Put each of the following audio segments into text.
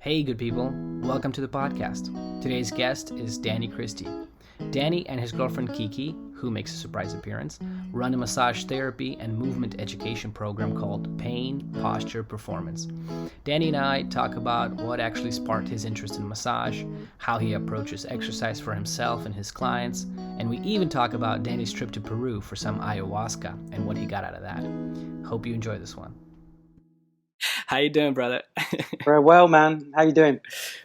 Hey, good people. Welcome to the podcast. Today's guest is Danny Christie. Danny and his girlfriend Kiki, who makes a surprise appearance, run a massage therapy and movement education program called Pain, Posture, Performance. Danny and I talk about what actually sparked his interest in massage, how he approaches exercise for himself and his clients, and we even talk about Danny's trip to Peru for some ayahuasca and what he got out of that. Hope you enjoy this one. How you doing, brother? Very well, man. How you doing?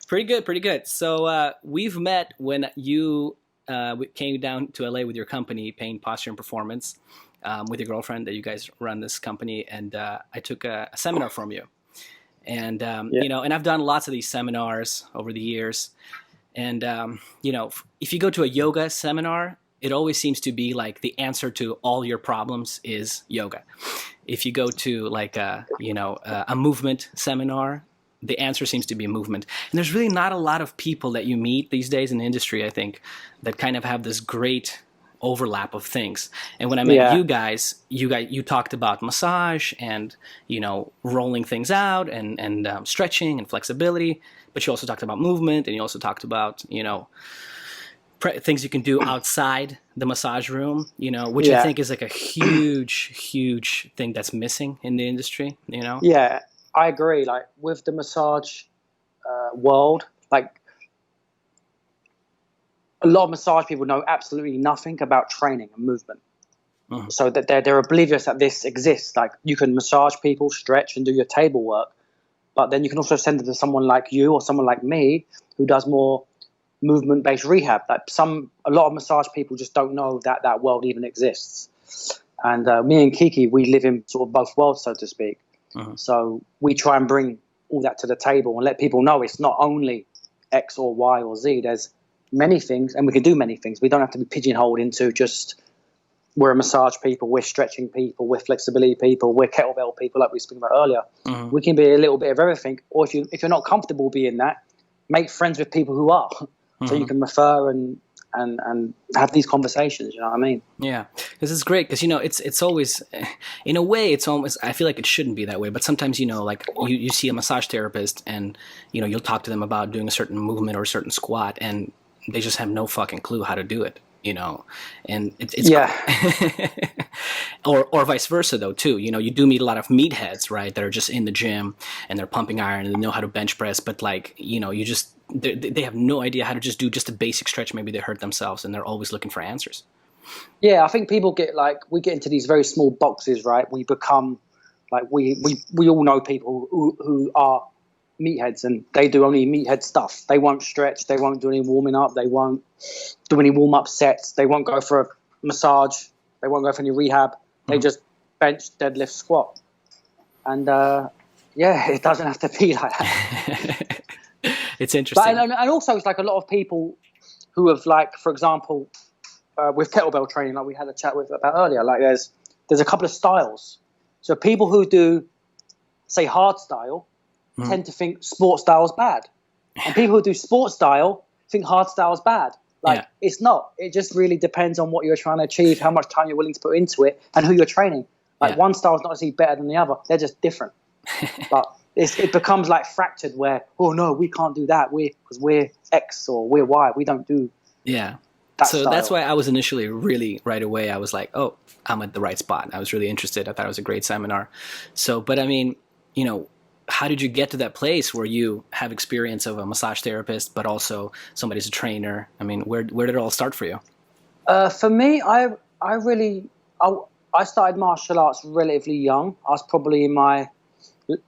Pretty good. So we've met when you came down to LA with your company, Pain, Posture, and Performance, with your girlfriend. That you guys run this company, and I took a seminar from you. And and I've done lots of these seminars over the years. And if you go to a yoga seminar, it always seems to be like the answer to all your problems is yoga. If you go to like a movement seminar, the answer seems to be movement. And there's really not a lot of people that you meet these days in the industry, I think, that kind of have this great overlap of things. And when I met you talked about massage and, rolling things out and stretching and flexibility, but you also talked about movement, and you also talked about, things you can do outside the massage room, which I think is like a huge thing that's missing in the industry, Yeah, I agree. Like with the massage world, like a lot of massage people know absolutely nothing about training and movement. Mm-hmm. So that they're oblivious that this exists. Like you can massage people, stretch and do your table work, but then you can also send it to someone like you or someone like me who does more movement-based rehab. Like a lot of massage people just don't know that world even exists. And me and Kiki, we live in sort of both worlds, so to speak. Uh-huh. So we try and bring all that to the table and let people know it's not only X or Y or Z. There's many things, and we can do many things. We don't have to be pigeonholed into just we're a massage people, we're stretching people, we're flexibility people, we're kettlebell people, like we were speaking about earlier. Uh-huh. We can be a little bit of everything. Or if you're not comfortable being that, make friends with people who are. So you can refer and have these conversations, you know what I mean? Yeah, because it's great because, it's always, in a way, it's almost, I feel like it shouldn't be that way. But sometimes, like you see a massage therapist and, you'll talk to them about doing a certain movement or a certain squat and they just have no fucking clue how to do it, and it's yeah. or vice versa though too. You do meet a lot of meatheads, right, that are just in the gym and they're pumping iron and they know how to bench press, but like, they have no idea how to just do just a basic stretch. Maybe they hurt themselves and they're always looking for answers. Yeah, I think people we get into these very small boxes, right? We become like we all know people who are meatheads and they do only meathead stuff. They won't stretch, they won't do any warming up, they won't do any warm-up sets, they won't go for a massage, they won't go for any rehab. They just bench, deadlift, squat. And it doesn't have to be like that. It's interesting. But, and also it's like a lot of people who have, like, for example, with kettlebell training, like we had a chat about earlier, like there's a couple of styles. So people who do, say, hard style tend to think sport style is bad. And people who do sport style think hard style is bad. Like, it's not. It just really depends on what you're trying to achieve, how much time you're willing to put into it, and who you're training. Like, one style is not necessarily better than the other. They're just different. But it becomes like fractured where, oh, no, we can't do that because we're X or we're Y. We don't do that style. That's why I was initially really right away. I was like, oh, I'm at the right spot. I was really interested. I thought it was a great seminar. So, but I mean, how did you get to that place where you have experience of a massage therapist, but also somebody's a trainer? I mean, where did it all start for you? For me, I started martial arts relatively young. I was probably in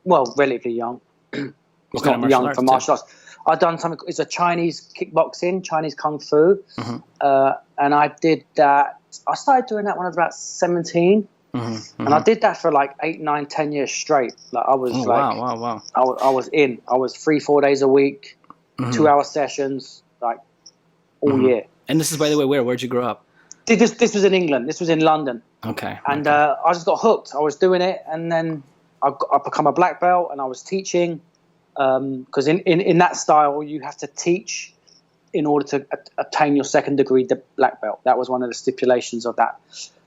relatively young. What kind of martial arts? For martial arts. I've done something. It's a Chinese kickboxing, Chinese kung fu, and I did that. I started doing that when I was about 17. And I did that for like 8, 9, 10 years straight. Like I was wow. I was 3-4 days a week, 2-hour sessions, like all year. And this is, by the way, where'd you grow up? This was in England. This was in London. Okay. And I just got hooked. I was doing it, and then I become a black belt, and I was teaching. Because in that style, you have to teach in order to obtain your second degree, the black belt. That was one of the stipulations of that.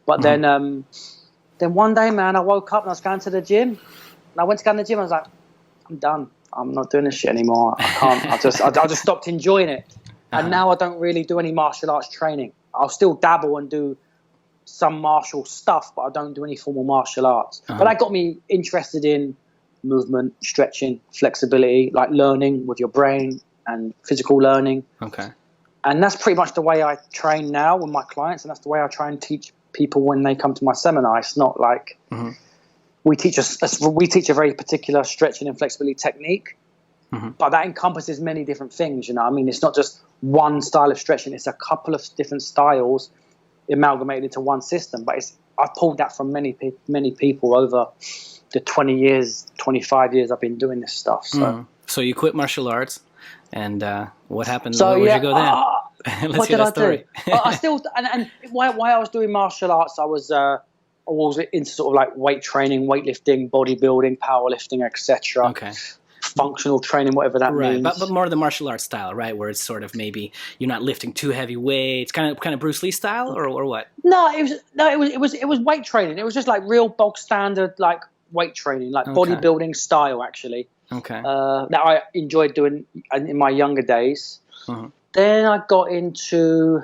But then one day, man, I woke up and I was going to the gym. And I went to go to the gym. I was like, I'm done. I'm not doing this shit anymore. I can't. I just stopped enjoying it. And now I don't really do any martial arts training. I'll still dabble and do some martial stuff, but I don't do any formal martial arts. But that got me interested in movement, stretching, flexibility, like learning with your brain and physical learning. Okay. And that's pretty much the way I train now with my clients, and that's the way I try and teach people when they come to my seminar. It's not like we teach a very particular stretching and flexibility technique, but that encompasses many different things. You know, I mean, it's not just one style of stretching; it's a couple of different styles amalgamated into one system. But I've pulled that from many people over the 20 years, 25 years I've been doing this stuff. So you quit martial arts, and what happened? So Where did you go then? Let's hear that story. I still and why I was doing martial arts, I was into sort of like weight training, weightlifting, bodybuilding, powerlifting, etc. Okay. Functional training, whatever that means. But more the martial arts style, right? Where it's sort of maybe you're not lifting too heavy weights, kind of Bruce Lee style, or what? No, it was weight training. It was just like real bog standard like weight training, like bodybuilding style actually. Okay. That I enjoyed doing in my younger days. Then I got into.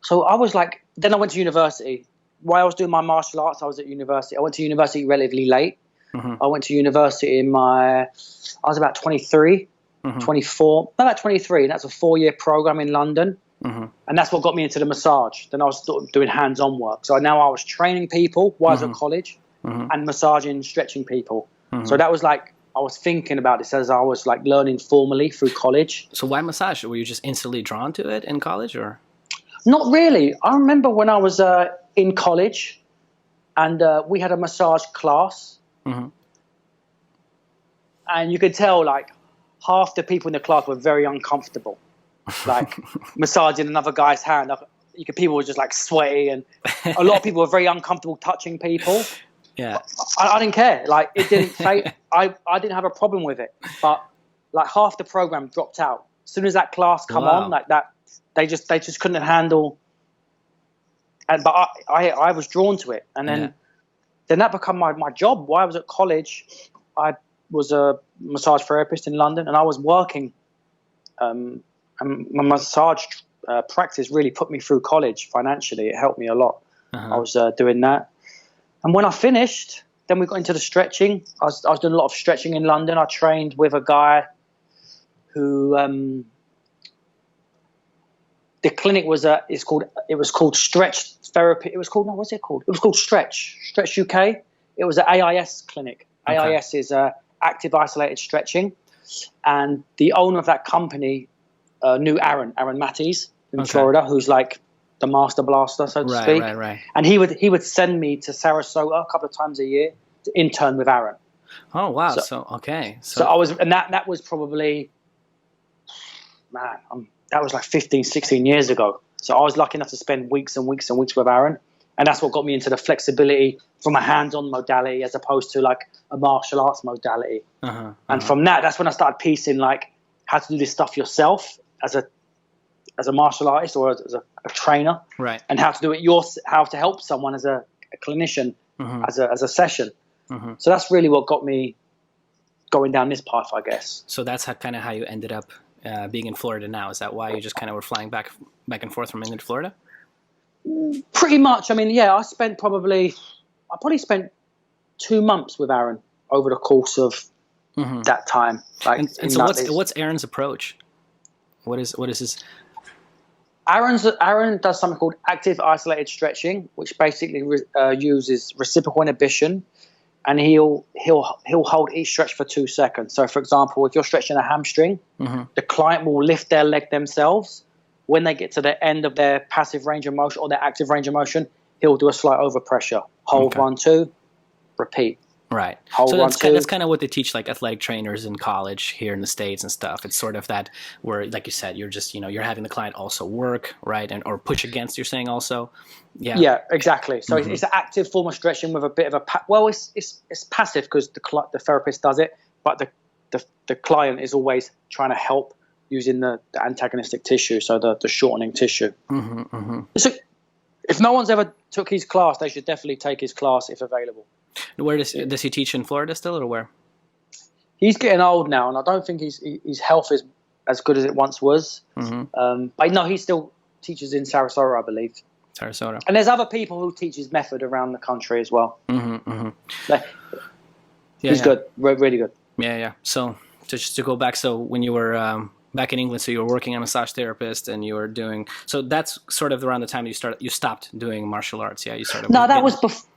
So I was like. Then I went to university. While I was doing my martial arts, I was at university. I went to university relatively late. I went to university I was about 23, 24, about 23. And that's a 4-year program in London. And that's what got me into the massage. Then I was doing hands-on work. So now I was training people while I was at college and massaging, stretching people. So that was like, I was thinking about this as I was like learning formally through college. So why massage? Were you just instantly drawn to it in college, or? Not really. I remember when I was in college and we had a massage class. And you could tell like half the people in the class were very uncomfortable, like massaging another guy's hand. People were just like sweaty, and a lot of people were very uncomfortable touching people. Yeah, I didn't care. Like it didn't fade. I didn't have a problem with it. But like half the program dropped out as soon as that class come on. Like that, they just couldn't handle. But I was drawn to it, and then that became my job. While I was at college, I was a massage therapist in London, and I was working. And my massage practice really put me through college financially. It helped me a lot. I was doing that. And when I finished, then we got into the stretching. I was doing a lot of stretching in London. I trained with a guy who the clinic was it was called Stretch Therapy. It was called what's it called? It was called Stretch UK. It was an AIS clinic. AIS is active isolated stretching, and the owner of that company knew Aaron Matties in Florida, who's like the master blaster, so to speak. Right. And he would send me to Sarasota a couple of times a year to intern with Aaron. Oh wow! So I was, and that was probably, that was like 15, 16 years ago. So I was lucky enough to spend weeks and weeks and weeks with Aaron. And that's what got me into the flexibility from a hands-on modality as opposed to like a martial arts modality. And from that's when I started piecing like how to do this stuff yourself as a martial artist or as a trainer, right? And how to do it how to help someone as a clinician as a session. So that's really what got me going down this path, I guess. So that's how you ended up being in Florida now. Is that why you just kind of were flying back and forth from England to Florida? Pretty much. I mean, yeah, I probably spent 2 months with Aaron over the course of that time. Like, and so what's Aaron's approach? What is his? Aaron does something called active isolated stretching, which basically uses reciprocal inhibition, and he'll hold each stretch for 2 seconds. So, for example, if you're stretching a hamstring, the client will lift their leg themselves. When they get to the end of their passive range of motion or their active range of motion, he'll do a slight overpressure. Hold 1, 2, repeat. Right. Hold so 1, 2. That's kind of what they teach like athletic trainers in college here in the States and stuff. It's sort of that where, like you said, you're just, you're having the client also work, right? Or push against, you're saying also. Yeah. Yeah, exactly. So it's an active form of stretching with a bit of it's passive because the therapist does it, but the client is always trying to help using the antagonistic tissue, so the shortening tissue. So if no one's ever took his class, they should definitely take his class if available. Where does he teach in Florida still, or where? he's getting old now, and I don't think his health is as good as it once was. But no, he still teaches in Sarasota, I believe. Sarasota. And there's other people who teach his method around the country as well. He's good, really good. Yeah. So just to go back, so when you were back in England, so you were working as a massage therapist, and you were doing. So that's sort of around the time you stopped doing martial arts. Yeah, you started. No, that was before.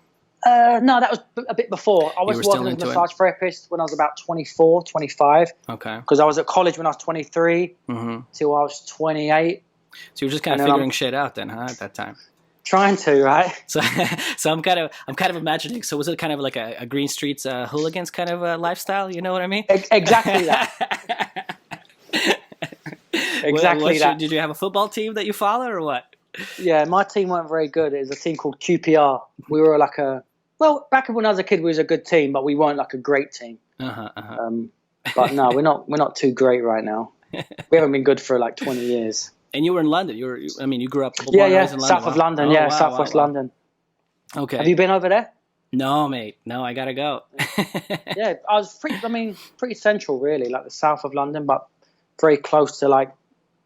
No, that was a bit before. I was working as a massage therapist when I was about 24, 25. Okay. Because I was at college when I was 23 till I was 28. So you were just kind of figuring shit out then, huh? At that time. Trying to, right? So I'm kind of imagining. So was it kind of like a Green Streets hooligans kind of lifestyle? You know what I mean? Exactly that. Exactly that. Did you have a football team that you followed or what? Yeah, my team weren't very good. It was a team called QPR. We were like back when I was a kid, we was a good team, but we weren't like a great team. But no, we're not too great right now. We haven't been good for like 20 years. And you were in London. You grew up. Yeah, in London. South of London. Southwest London. Okay. Have you been over there? No, mate. No, I gotta go. Yeah, I was pretty central, really, like the south of London, but very close to like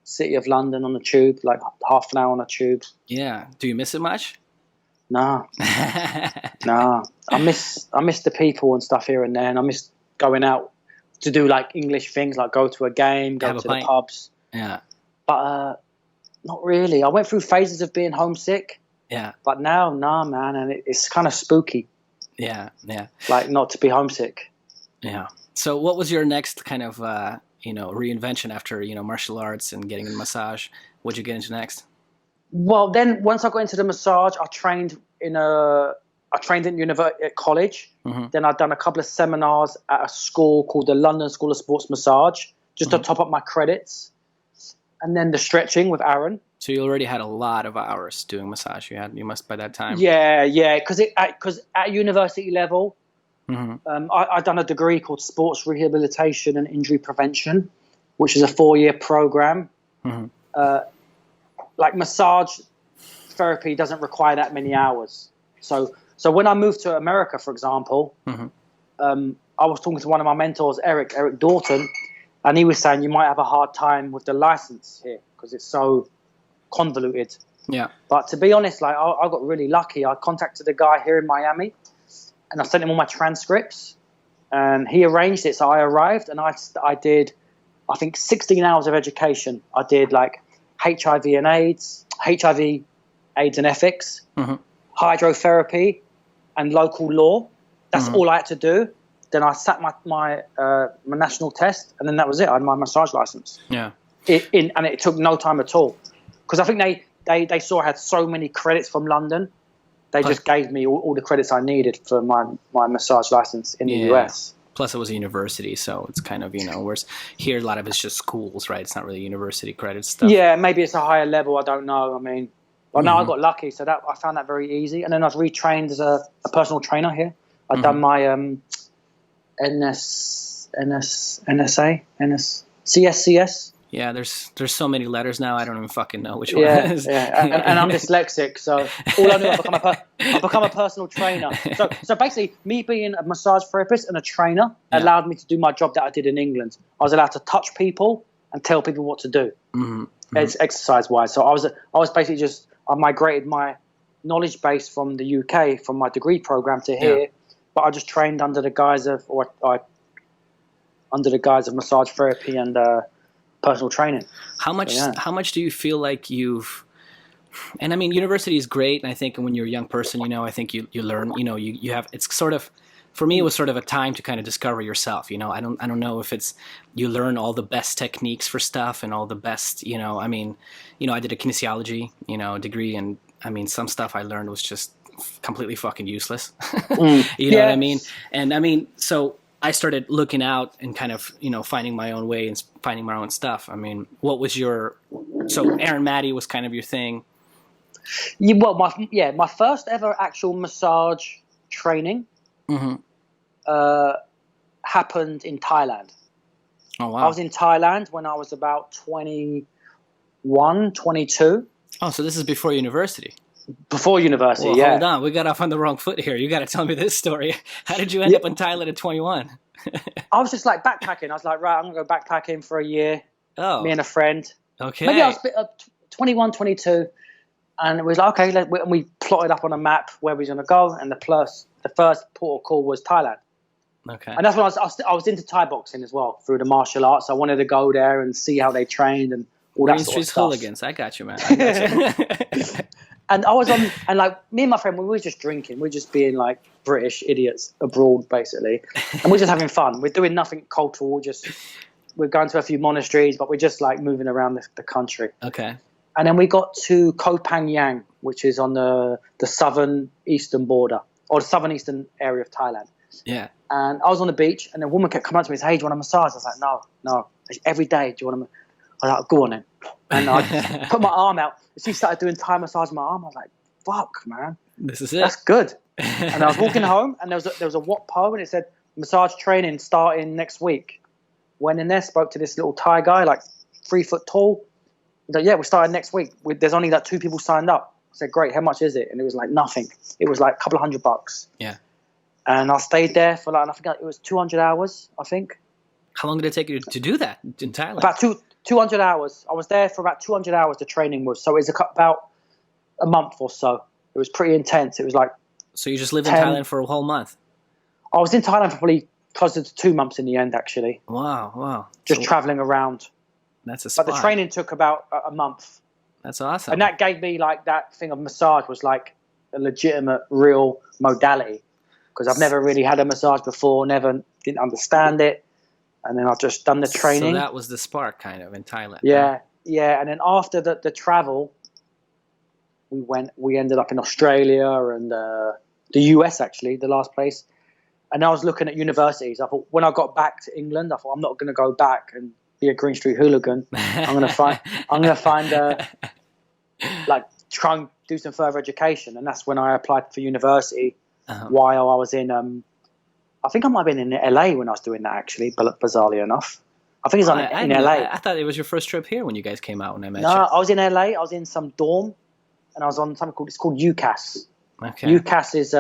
city of London on the tube, like half an hour on a tube. Yeah. Do you miss it much? No. No. I miss the people and stuff here and there, and I miss going out to do like English things, like go to a game, go to the pubs. Yeah. But not really. I went through phases of being homesick. Yeah. But now, nah, man, and it's kind of spooky. Yeah. Like not to be homesick. Yeah. So what was your next kind of reinvention after martial arts and getting into massage? What'd you get into next? Well, then once I got into the massage, I trained at college. Then I'd done a couple of seminars at a school called the London School of Sports Massage, just to top up my credits. And then the stretching with Aaron. So you already had a lot of hours doing massage. You must by that time. Yeah, because at university level, I'd done a degree called Sports Rehabilitation and Injury Prevention, which is a 4-year program. Like massage therapy doesn't require that many hours. So when I moved to America, for example, I was talking to one of my mentors, Eric Doughton, and he was saying you might have a hard time with the license here because it's so convoluted. Yeah. But to be honest, like I got really lucky. I contacted a guy here in Miami, and I sent him all my transcripts, and he arranged it. So I arrived, and I did, I think, 16 hours of education. I did like HIV and AIDS, AIDS and ethics, hydrotherapy, and local law. That's all I had to do. Then I sat my national test, and then that was it. I had my massage license. Yeah. And it took no time at all, because I think they saw I had so many credits from London. They just gave me all the credits I needed for my massage license in the US. Plus, it was a university, so it's kind of, whereas here a lot of it's just schools, right? It's not really university credit stuff. Yeah, maybe it's a higher level. I don't know. I mean, well, no, I got lucky, so that I found that very easy. And then I was retrained as a personal trainer here. I'd done my CSCS. Yeah, there's so many letters now. I don't even fucking know which one. Yeah, and I'm dyslexic, so all I knew I become a personal trainer. So basically, me being a massage therapist and a trainer allowed me to do my job that I did in England. I was allowed to touch people and tell people what to do. It's exercise-wise. So I was basically I migrated my knowledge base from the UK, from my degree program to here, but I just trained under the guise of massage therapy and personal training. How much do you feel like you've, and I mean, university is great, and I think when you're a young person, I think you learn, you have, it's sort of, for me, it was sort of a time to kind of discover yourself. I don't know if it's, you learn all the best techniques for stuff and all the best, I mean, I did a kinesiology, degree, and I mean, some stuff I learned was just completely fucking useless. You know what I mean? And I mean, so I started looking out and kind of, finding my own way and finding my own stuff. I mean, what was so Aaron Matty was kind of your thing. Yeah, well, my first ever actual massage training happened in Thailand. Oh, wow. I was in Thailand when I was about 21, 22. Oh, so this is before university. Before university, Hold on. We got off on the wrong foot here. You got to tell me this story. How did you end up in Thailand at 21? I was just like backpacking. I was like, right, I'm gonna go backpacking for a year. Oh, Me and a friend. okay. Maybe I was 21, 22, and it was like, okay, and we plotted up on a map where we were gonna go, and the first port of call was Thailand. Okay. And that's when I was into Thai boxing as well through the martial arts. I wanted to go there and see how they trained and all that sort of stuff. Hooligans. I got you, man. I got you. And I was on, and like me and my friend, we were just drinking. We're just being like British idiots abroad, basically. And we're just having fun. We're doing nothing cultural. We're going to a few monasteries, but we're just like moving around the country. Okay. And then we got to Koh Phangan, which is on the southern eastern border, or the southern eastern area of Thailand. Yeah. And I was on the beach, and a woman kept coming up to me and saying, hey, do you want a massage? I was like, no. Every day, do you want a massage? I was like, go on then. And I put my arm out. She started doing Thai massage on my arm. I was like, fuck, man. This is it. That's good. And I was walking home, and there was a Wat Po, and it said, massage training starting next week. Went in there, spoke to this little Thai guy, like 3 foot tall. He's like, yeah, we're starting next week. There's only like 2 people signed up. I said, great, how much is it? And it was like nothing. It was like a couple of $100. Yeah. And I stayed there for like, I think it was 200 hours, I think. How long did it take you to do that in Thailand? About 200 hours. I was there for about 200 hours the training was. So it was about a month or so. It was pretty intense. It was like... So you just lived in Thailand for a whole month? I was in Thailand for probably closer to 2 months in the end, actually. Wow. Just traveling around. That's a spot. But the training took about a month. That's awesome. And that gave me like that thing of massage was like a legitimate, real modality. Because I've never really had a massage before, didn't understand it. And then I've just done the training. So that was the spark kind of in Thailand. Yeah. And then after the travel, we ended up in Australia and the US, actually, the last place. And I was looking at universities. I thought, when I got back to England, I thought, I'm not going to go back and be a Green Street hooligan. I'm going to find like try and do some further education. And that's when I applied for university while I was in, I think I might have been in LA when I was doing that, actually, bizarrely enough. I think it's in LA. I thought it was your first trip here when you guys came out when I met you. No, I was in LA. I was in some dorm, and I was on something called UCAS. Okay. UCAS is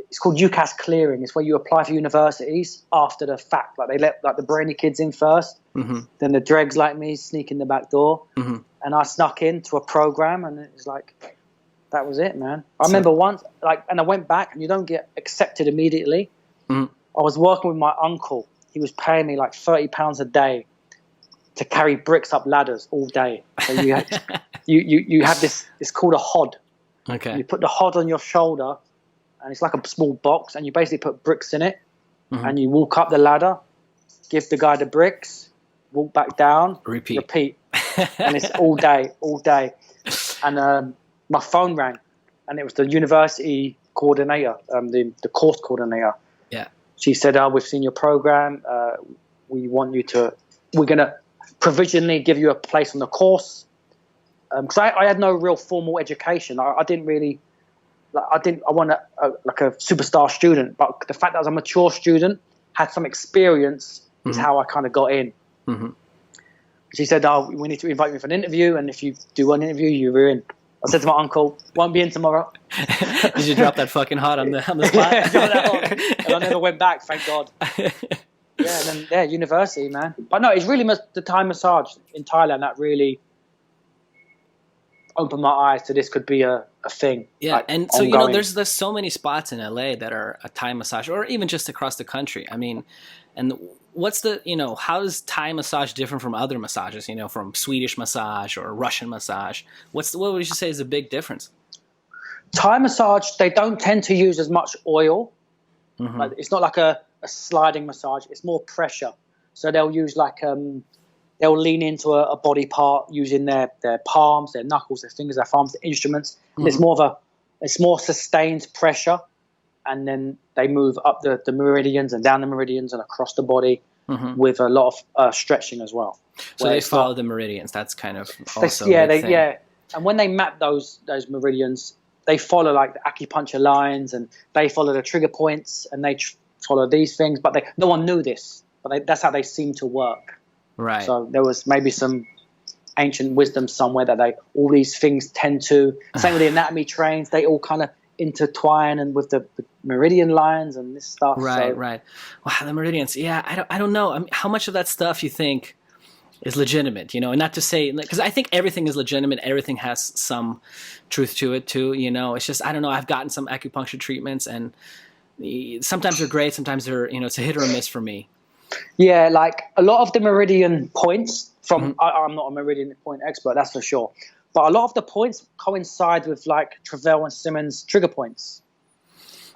it's called UCAS clearing. It's where you apply for universities after the fact. Like they let like the brainy kids in first, then the dregs like me sneak in the back door, and I snuck into a program, and it was like that was it, man. I remember once, and I went back, and you don't get accepted immediately. I was working with my uncle. He was paying me like £30 a day to carry bricks up ladders all day. So you have this. It's called a hod. Okay. You put the hod on your shoulder, and it's like a small box, and you basically put bricks in it, and you walk up the ladder, give the guy the bricks, walk back down, repeat, and it's all day. And my phone rang, and it was the university coordinator, the course coordinator. Yeah. She said, we've seen your program. We're going to provisionally give you a place on the course. Because I had no real formal education. I didn't really, I want a superstar student, but the fact that I was a mature student, had some experience is how I kind of got in. She said, we need to invite you for an interview, and if you do one interview, you're in. I said to my uncle, won't be in tomorrow. Did you drop that fucking hot on the spot? Yeah, and I never went back, thank God. And then, university, man. But no, it's really the Thai massage in Thailand that really opened my eyes to this could be a thing. Yeah, like, and so, ongoing. there's so many spots in LA that are a Thai massage, or even just across the country. I mean, and what's how is Thai massage different from other massages, from Swedish massage or Russian massage? What would you say is the big difference? Thai massage, they don't tend to use as much oil. Like, it's not like a sliding massage. It's more pressure. So they'll use they'll lean into a body part using their palms, their knuckles, their fingers, their thumbs, their instruments. And it's more sustained pressure. And then they move up the meridians and down the meridians and across the body with a lot of stretching as well. So they follow the meridians. That's kind of also And when they map those meridians, they follow like the acupuncture lines, and they follow the trigger points, and they follow these things. But no one knew this, but that's how they seem to work. Right. So there was maybe some ancient wisdom somewhere that all these things tend to. Same with the anatomy trains, they all kind of intertwine and with the meridian lines and this stuff. Right. Wow, the meridians. Yeah, I don't know. I mean, how much of that stuff you think is legitimate, and not to say, because I think everything is legitimate. Everything has some truth to it too. It's just, I don't know. I've gotten some acupuncture treatments and sometimes they're great. Sometimes they're, it's a hit or a miss for me. Yeah. Like a lot of the meridian points from, I'm not a meridian point expert, that's for sure. But a lot of the points coincide with like Travell and Simmons trigger points.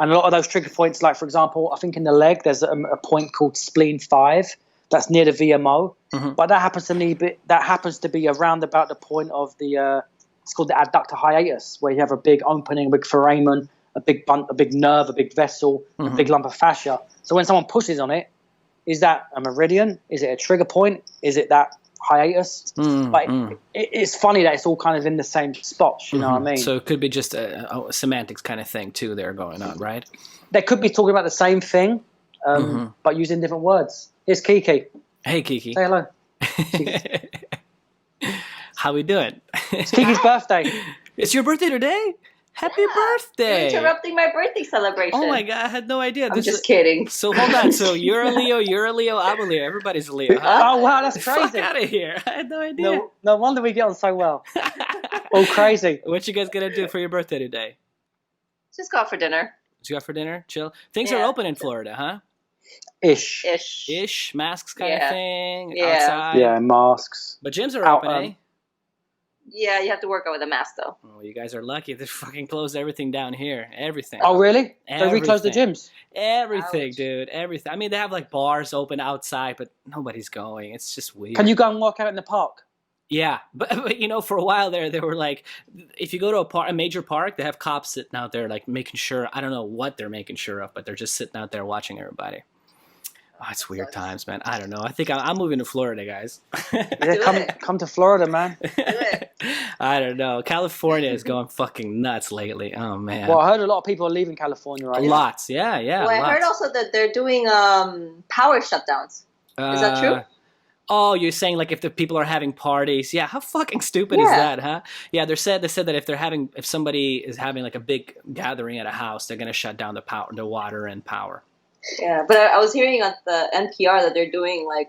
And a lot of those trigger points, like for example, I think in the leg, there's a point called spleen 5. That's near the VMO, but that happens to be around about the point of the it's called the adductor hiatus, where you have a big opening, a big foramen, a big nerve, a big vessel, a big lump of fascia. So when someone pushes on it, is that a meridian? Is it a trigger point? Is it that hiatus? It's funny that it's all kind of in the same spots. You know what I mean? So it could be just a semantics kind of thing too there going on, right? They could be talking about the same thing, but using different words. Here's Kiki. Hey, Kiki. Say hello. How we doing? It's Kiki's birthday. It's your birthday today? Happy birthday. You're interrupting my birthday celebration. Oh my God, I had no idea. I'm just kidding. So hold on. So you're a Leo, I'm a Leo. Everybody's a Leo, huh? Oh wow, that's crazy. Fuck out of here. I had no idea. No wonder we get on so well. All crazy. What you guys gonna do for your birthday today? Just go out for dinner. What you got for dinner? Chill. Things are open in Florida, huh? Ish. Masks kind of thing. Yeah. Outside. Yeah, masks. But gyms are open, eh? Yeah, you have to work out with a mask though. Oh, you guys are lucky. They fucking closed everything down here. Everything. Oh, really? Everything. They reclosed the gyms? Everything, Ouch. dude. Everything. I mean, they have like bars open outside, but nobody's going. It's just weird. Can you go and walk out in the park? Yeah, but for a while there, they were like, if you go to a major park, they have cops sitting out there, like making sure. I don't know what they're making sure of, but they're just sitting out there watching everybody. Oh, it's weird times, man. I don't know. I think I'm moving to Florida, guys. Yeah, come to Florida, man. Do it. I don't know. California is going fucking nuts lately. Oh man. Well, I heard a lot of people are leaving California, right? Lots, yeah. Well, I heard also that they're doing power shutdowns. Is that true? Oh, you're saying like if the people are having parties? Yeah, how fucking stupid is that, huh? Yeah, they said that if somebody is having like a big gathering at a house, they're gonna shut down the water and power. Yeah, but I was hearing on the NPR that they're doing like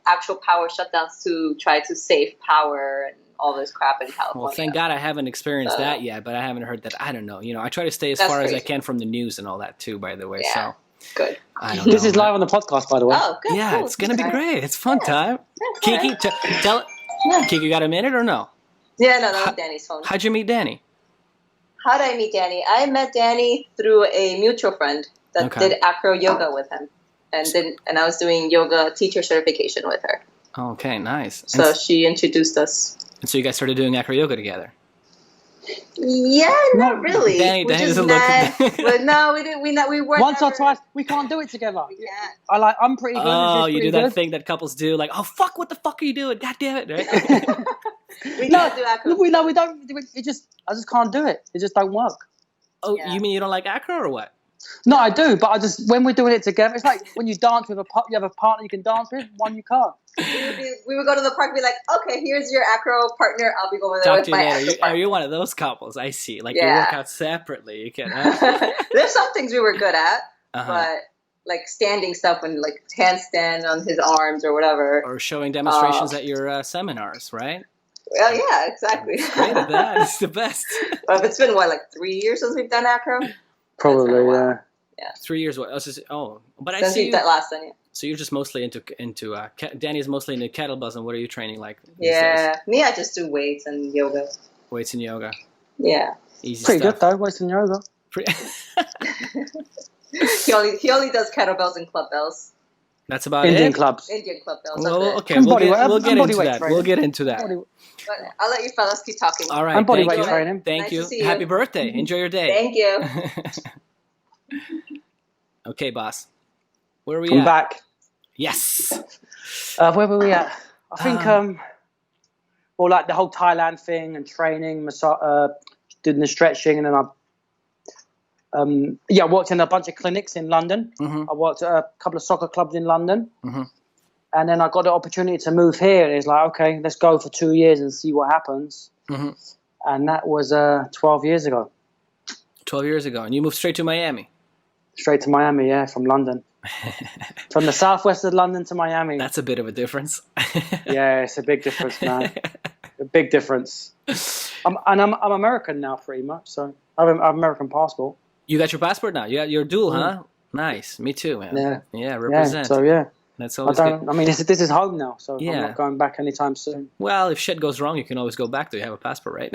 actual power shutdowns to try to save power and all this crap in California. Well, thank God I haven't experienced that yet, but I haven't heard that. I don't know. I try to stay as far as I can from the news and all that too, by the way. Yeah. So Good. I don't know. This is live on the podcast, by the way. Oh, good. Yeah, cool. it's gonna be great. It's fun time. Yeah, Kiki, tell Kiki, you got a minute or no? Yeah, no, that was Danny's phone. How'd you meet Danny? How did I meet Danny? I met Danny through a mutual friend that did acro yoga with him, and I was doing yoga teacher certification with her. Okay, nice. So she introduced us. And so you guys started doing acro yoga together. Yeah, not really. Danny we just doesn't met, look. but no, we didn't. We weren't. Once or twice, we can't do it together. Yeah. I'm pretty good. Oh, she's you do pretty that good. thing that couples do, like, oh fuck, what the fuck are you doing? God damn it! Right? We can't do acro. We don't. I just can't do it. It just don't work. Oh, Yeah. you mean you don't like acro or what? No, I do, but when we're doing it together, it's like when you dance with you have a partner you can dance with, one you can't. We would go to the park and be like, okay, here's your acro partner. I'll be going there Talk with to you my later. acro Are partner. you one of those couples? I see. Like you Yeah. work out separately. You can. There's some things we were good at, Uh-huh. but like standing stuff and like handstand on his arms or whatever. Or showing demonstrations at your seminars, right? Well, yeah, exactly. Great at that. It's the best. But it's been like 3 years since we've done acro. Probably, That's yeah. 3 years. What? But I Since see we've you. done last time. Yeah. So you're just mostly into Danny's mostly into kettlebells, and what are you training like? these Yeah, me, I just do weights and yoga. days? Weights and yoga. Yeah, Easy Pretty stuff. good though, wasting yoga. he only does kettlebells and club bells. That's about Indian it. clubs. Indian club bells. Well, That's it. okay, And we'll body get, weight- we'll get and into body weight that. training. We'll get into that. But I'll let you fellas keep talking. All right. And body Thank weight you. training. Thank Nice you. to see you. Happy birthday. Enjoy your day. Thank you. Okay, boss. Where are we I'm at? back. Yes. Where were we at? I think well, like the whole Thailand thing and training, doing the stretching, and then I worked in a bunch of clinics in London. Mm-hmm. I worked at a couple of soccer clubs in London, Mm-hmm. and then I got the opportunity to move here. And it's like, okay, let's go for 2 years and see what happens. Mm-hmm. And that was 12 years ago. 12 years ago. And you moved straight to Miami. Straight to Miami, yeah, from London. From the southwest of London to Miami. That's a bit of a difference. Yeah, it's a big difference, man. A big difference. I'm American now, pretty much. So I have an American passport. You got your passport now. You got your dual, huh? Nice. Me too, man. Yeah. Yeah, represent. Yeah, so yeah. That's always good. I mean, this is home now, so Yeah. I'm not going back anytime soon. Well, if shit goes wrong, you can always go back to. You have a passport, right?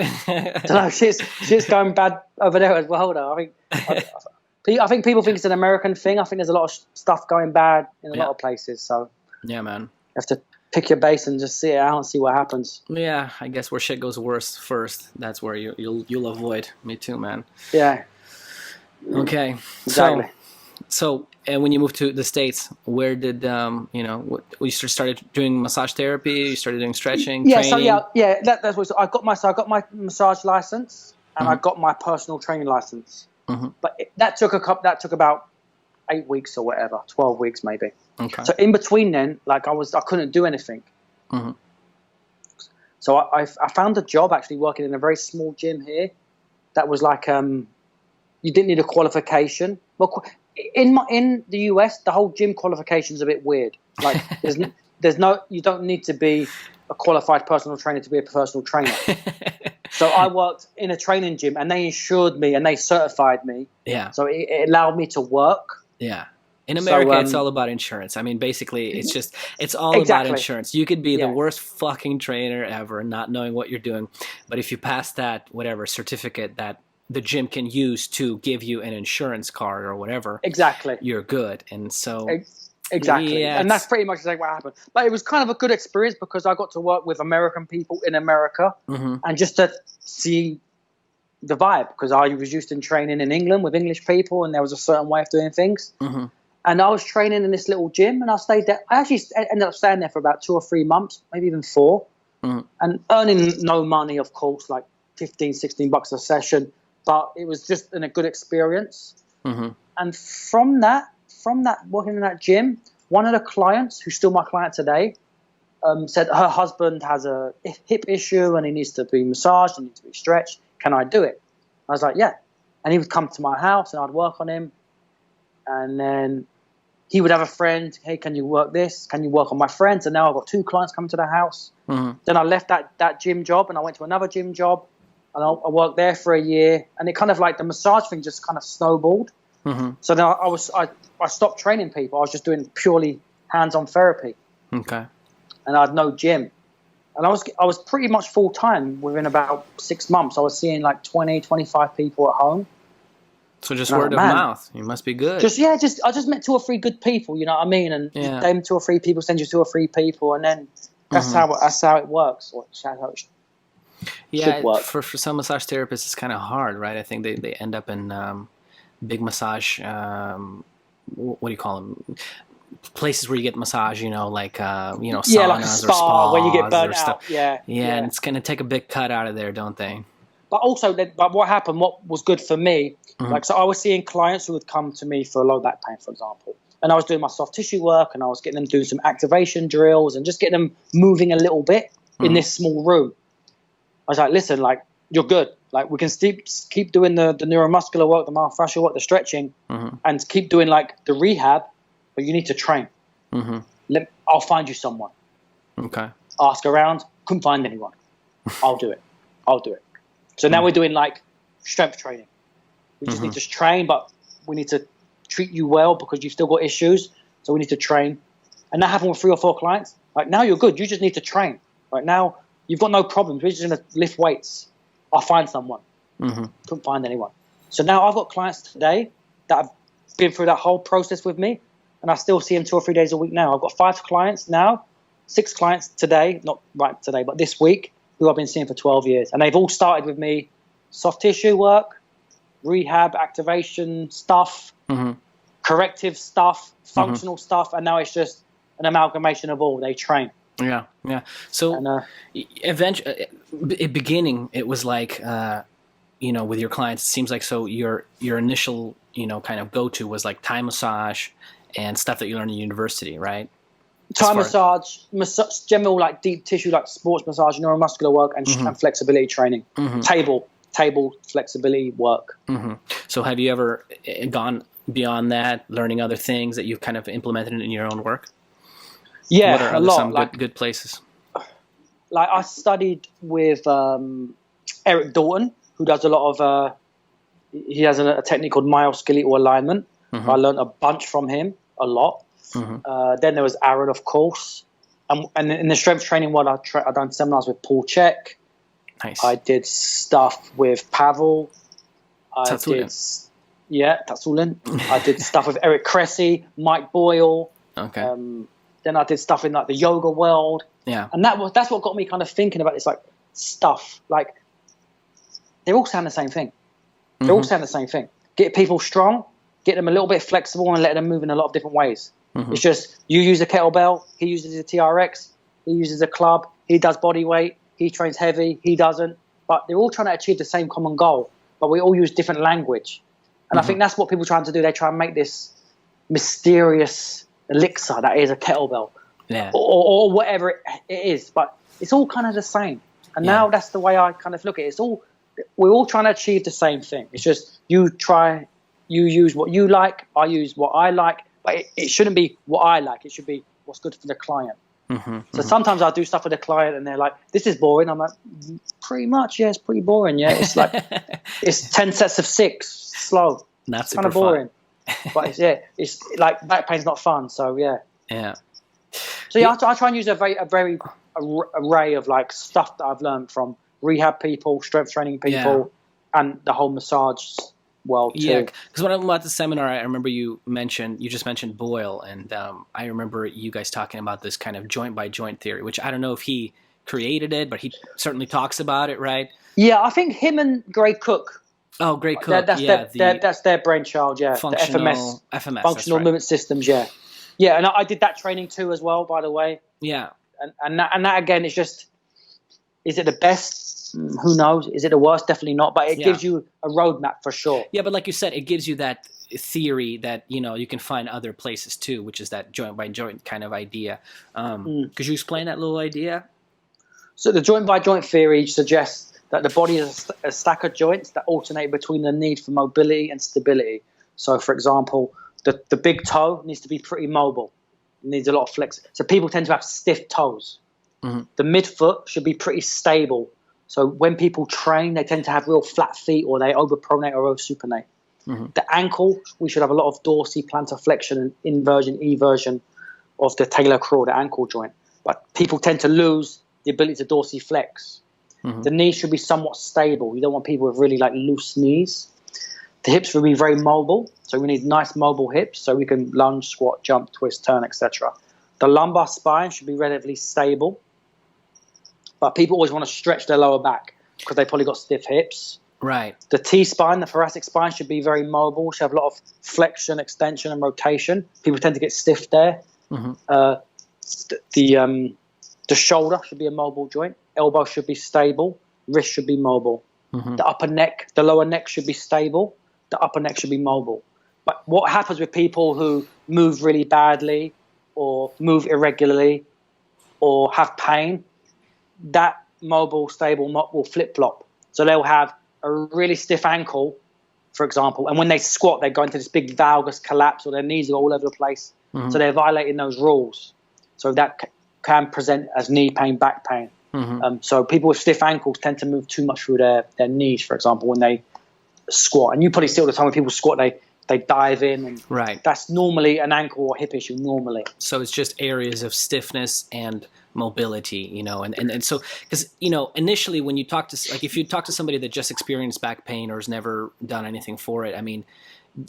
So shit's going bad over there as well, though. I think people think it's an American thing. I think there's a lot of stuff going bad in a lot of places. So yeah, man. You have to pick your base and just see it out and see what happens. Yeah, I guess where shit goes worse first, that's where you'll avoid. Me too, man. Yeah. Okay. Exactly. So and when you moved to the States, where did you started doing massage therapy? You started doing stretching, training? That's what I got my massage license and I got my personal training license. But that took about 8 weeks or whatever, 12 weeks maybe. Okay. So in between then, like I couldn't do anything. So I found a job actually working in a very small gym here. That was like you didn't need a qualification. Well, in the US, the whole gym qualification is a bit weird. Like you don't need to be a qualified personal trainer to be a personal trainer. So I worked in a training gym and they insured me and they certified me. Yeah. So it allowed me to work. Yeah. In America, it's all about insurance. I mean, basically, it's all about insurance. You could be the worst fucking trainer ever, not knowing what you're doing. But if you pass that, whatever, certificate that the gym can use to give you an insurance card or whatever, you're good. And so... Exactly. Yeah, and that's pretty much what happened. But it was kind of a good experience because I got to work with American people in America and just to see the vibe, because I was used to training in England with English people and there was a certain way of doing things. And I was training in this little gym and I stayed there. I actually ended up staying there for about 2 or 3 months, maybe even 4, and earning no money, of course, like $15-16 a session. But it was just a good experience. And from that, working in that gym, one of the clients, who's still my client today, said her husband has a hip issue and he needs to be massaged, he needs to be stretched. Can I do it? I was like, yeah. And he would come to my house and I'd work on him. And then he would have a friend, hey, can you work this? Can you work on my friends? And now I've got 2 clients coming to the house. Then I left that gym job and I went to another gym job and I worked there for a year. And it kind of like the massage thing just kind of snowballed. So then I stopped training people. I was just doing purely hands-on therapy. Okay. And I had no gym. And I was pretty much full-time within about 6 months. I was seeing like 20, 25 people at home. So just word of mouth. You must be good. I just met 2 or 3 good people, you know what I mean? And them 2 or 3 people send you 2 or 3 people, and then that's how it works. Or how it should work. For some massage therapists, it's kind of hard, right? I think they end up in big massage, what do you call them? Places where you get massage, like saunas like a spa, or spas where you get burnt stuff. out. Yeah, and it's going to take a big cut out of there, don't they? But also, what happened, what was good for me, so I was seeing clients who would come to me for low back pain, for example, and I was doing my soft tissue work and I was getting them doing some activation drills and just getting them moving a little bit in this small room. I was like, listen, like, you're good. Like, we can keep doing the neuromuscular work, the myofascial work, the stretching, and keep doing like the rehab, but you need to train. I'll find you someone. Okay. Ask around. Couldn't find anyone. I'll do it. So now we're doing like strength training. We just need to train, but we need to treat you well because you've still got issues. So we need to train. And that happened with 3 or 4 clients. Like, now you're good. You just need to train. Right now, you've got no problems. We're just going to lift weights. I'll find someone. Couldn't find anyone. So now I've got clients today that have been through that whole process with me, and I still see them 2 or 3 days a week now. I've got 5 clients now, 6 clients today, not right today, but this week, who I've been seeing for 12 years. And they've all started with me, soft tissue work, rehab, activation stuff, corrective stuff, functional stuff, and now it's just an amalgamation of all. They train. Yeah. So eventually, beginning, it was like, with your clients, it seems like so your initial, kind of go-to was like Thai massage and stuff that you learned in university, right? Thai massage, general like deep tissue, like sports massage, neuromuscular work, and flexibility training. Table. table flexibility work. Mm-hmm. So have you ever gone beyond that, learning other things that you've kind of implemented in your own work? Yeah, what are a lot. Some good places? Like I studied with Eric Dalton, who does a lot of. He has a technique called myoskeletal alignment. Mm-hmm. I learned a bunch from him, a lot. Mm-hmm. Then there was Aaron, of course. And in the strength training world, I've done seminars with Paul Check. Nice. I did stuff with Pavel. That's all in. I did stuff with Eric Christie, Mike Boyle. Okay. Then I did stuff in like the yoga world. Yeah. And that's what got me kind of thinking about this like stuff. Like they're all saying the same thing. They're all saying the same thing. Get people strong, get them a little bit flexible, and let them move in a lot of different ways. Mm-hmm. It's just you use a kettlebell, he uses a TRX, he uses a club, he does body weight, he trains heavy, he doesn't. But they're all trying to achieve the same common goal, but we all use different language. And I think that's what people are trying to do. They try and make this mysterious elixir that is a kettlebell, or whatever it is. But it's all kind of the same. And now that's the way I kind of look at it. We're all trying to achieve the same thing. It's just you use what you like, I use what I like, but it shouldn't be what I like. It should be what's good for the client. Mm-hmm, so sometimes I do stuff with the client and they're like, this is boring. I'm like, pretty much, yeah, it's pretty boring. Yeah, it's like, it's 10 sets of 6, slow. That's kind of boring. But it's like back pain's not fun. So yeah. Yeah. So I try and use a very array of like stuff that I've learned from rehab people, strength training people, and the whole massage world too. Yeah, because when I'm at the seminar, I remember you just mentioned Boyle, and I remember you guys talking about this kind of joint by joint theory, which I don't know if he created it, but he certainly talks about it, right? Yeah, I think him and Gray Cook. Oh, Gray Cook. That's their brainchild. Yeah, FMS, functional movement systems. Yeah, and I did that training too as well, by the way. Yeah, and that again is just, is it the best? Who knows? Is it the worst? Definitely not. But it gives you a roadmap for sure. Yeah, but like you said, it gives you that theory that you can find other places too, which is that joint by joint kind of idea. Could you explain that little idea? So the joint by joint theory suggests that the body is a stack of joints that alternate between the need for mobility and stability. So, for example, the big toe needs to be pretty mobile. It needs a lot of flex. So people tend to have stiff toes. Mm-hmm. The midfoot should be pretty stable. So when people train, they tend to have real flat feet, or they overpronate or oversupinate. Mm-hmm. The ankle, we should have a lot of dorsiplantar flexion and inversion, eversion of the talar crawl, the ankle joint. But people tend to lose the ability to dorsiflex. Mm-hmm. The knees should be somewhat stable. You don't want people with really like loose knees. The hips will be very mobile. So we need nice mobile hips so we can lunge, squat, jump, twist, turn, etc. The lumbar spine should be relatively stable. But people always want to stretch their lower back because they probably got stiff hips. Right. The T-spine, the thoracic spine, should be very mobile. Should have a lot of flexion, extension, and rotation. People tend to get stiff there. Mm-hmm. The shoulder should be a mobile joint. Elbow should be stable. Wrist should be mobile. Mm-hmm. The upper neck, the lower neck should be stable. The upper neck should be mobile. But what happens with people who move really badly or move irregularly or have pain, that mobile, stable will flip-flop. So they'll have a really stiff ankle, for example, and when they squat, they go into this big valgus collapse, or their knees are all over the place. Mm-hmm. So they're violating those rules. So that can present as knee pain, back pain. Mm-hmm. So people with stiff ankles tend to move too much through their knees, for example, when they squat. And you probably see all the time when people squat, they dive in. And right. That's normally an ankle or hip issue normally. So it's just areas of stiffness and mobility, and so, because, initially when you talk to, like, if you talk to somebody that just experienced back pain or has never done anything for it, I mean,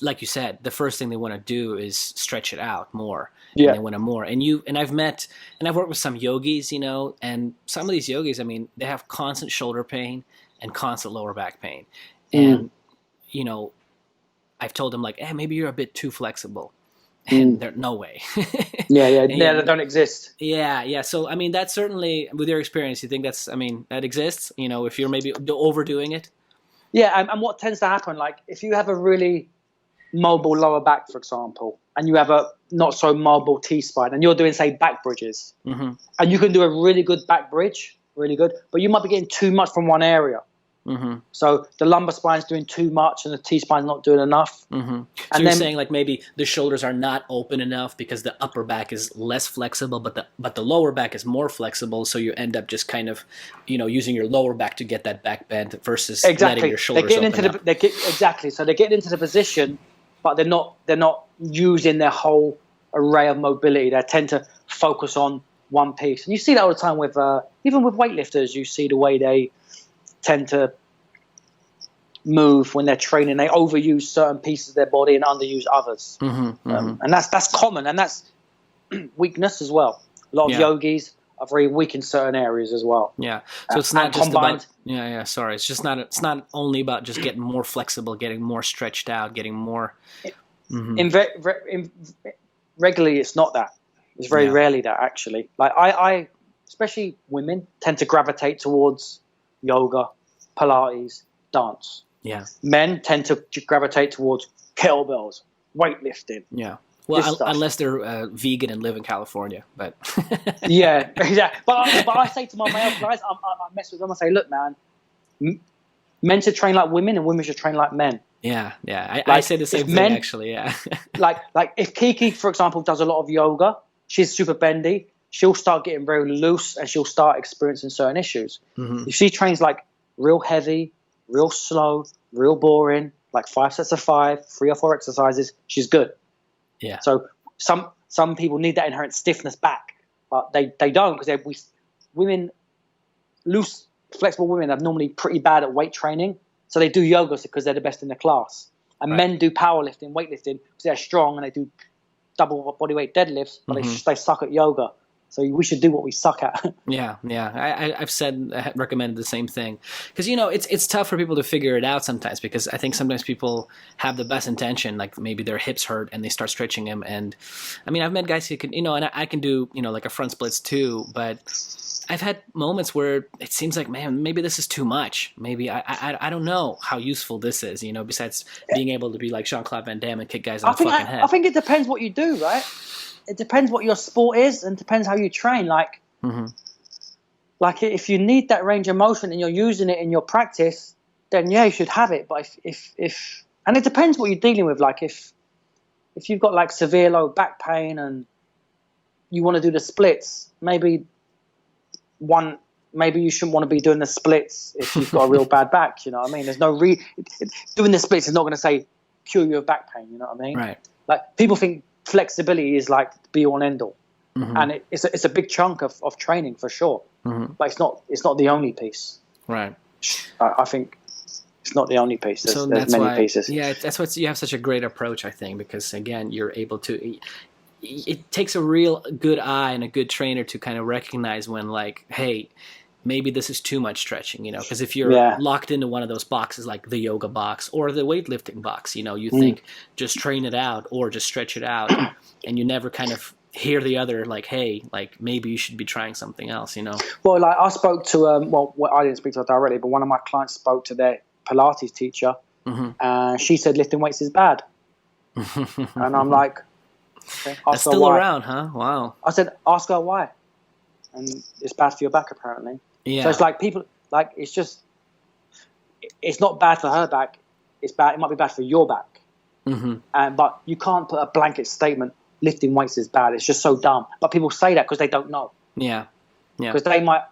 like you said, the first thing they want to do is stretch it out more. Yeah. And they want to more. And I've worked with some yogis, and some of these yogis, I mean, they have constant shoulder pain and constant lower back pain. And, I've told them, like, hey, maybe you're a bit too flexible. And they're no way. Yeah, they don't exist. Yeah. So, I mean, that's certainly, with your experience, you think that exists, if you're maybe overdoing it? Yeah, and what tends to happen, like, if you have a really mobile lower back, for example, and you have a not so mobile T-spine, and you're doing, say, back bridges, mm-hmm. and you can do a really good back bridge, really good, but you might be getting too much from one area. So the lumbar spine's doing too much and the T-spine's not doing enough. So you're saying like maybe the shoulders are not open enough because the upper back is less flexible, but the lower back is more flexible. So you end up just kind of, using your lower back to get that back bend versus letting your shoulders open up. Exactly. So they're getting into the position, but they're not using their whole array of mobility. They tend to focus on one piece, and you see that all the time with even with weightlifters. You see the way they tend to move when they're training. They overuse certain pieces of their body and underuse others, and that's common, and that's weakness as well. A lot of yogis are very weak in certain areas as well. Yeah, so it's not just about Sorry, it's just not. It's not only about just getting more flexible, getting more stretched out, getting more. Regularly, it's not that. It's very rarely that, actually. Like I, especially women, tend to gravitate towards yoga, Pilates, dance. Yeah. Men tend to gravitate towards kettlebells, weightlifting. Yeah. Well, unless they're vegan and live in California, but. Yeah, exactly. But I say to my male clients, I mess with them. I say, look, man, men should train like women, and women should train like men. Yeah. I say the same thing, actually. Yeah. like if Kiki, for example, does a lot of yoga, she's super bendy. She'll start getting very loose, and she'll start experiencing certain issues. If she trains like real heavy, real slow, real boring, like 5 sets of 5, 3 or 4 exercises, she's good. Yeah. So some people need that inherent stiffness back, but they don't, because women, loose, flexible women are normally pretty bad at weight training. So they do yoga because they're the best in the class. And men do powerlifting, weightlifting, because they're strong and they do double body weight deadlifts, but they suck at yoga. So we should do what we suck at. Yeah. I've recommended the same thing, because it's tough for people to figure it out sometimes, because I think sometimes people have the best intention, like maybe their hips hurt and they start stretching them, and I mean I've met guys who can and I can do like a front splits too, but I've had moments where it seems like, man, maybe this is too much. Maybe I don't know how useful this is. Besides being able to be like Jean-Claude Van Damme and kick guys on the fucking head. I think it depends what you do, right? It depends what your sport is, and depends how you train. Like if you need that range of motion and you're using it in your practice, then you should have it. But if and it depends what you're dealing with. Like if you've got like severe low back pain and you want to do the splits, maybe you shouldn't want to be doing the splits if you've got a real bad back. You know what I mean? There's no doing the splits is not going to say cure you of back pain. You know what I mean? Right. Like people think flexibility is like be all and end all, and it's a big chunk of training for sure, but it's not the only piece. Right. I think it's not the only piece. There's many pieces. Yeah, that's why you have such a great approach, I think, because again you're able to. It takes a real good eye and a good trainer to kind of recognize when, like, hey, maybe this is too much stretching, because if you're locked into one of those boxes, like the yoga box or the weightlifting box, you think just train it out or just stretch it out, and you never kind of hear the other, like, hey, like maybe you should be trying something else, Well, like I spoke to, I didn't speak to her directly, but one of my clients spoke to their Pilates teacher, and she said lifting weights is bad. And I'm like, okay, that's still around, huh? Wow. I said, ask her why. And it's bad for your back, apparently. Yeah. So it's like people, like, it's not bad for her back. It's bad. It might be bad for your back. But you can't put a blanket statement, lifting weights is bad. It's just so dumb. But people say that because they don't know. Yeah. Because they might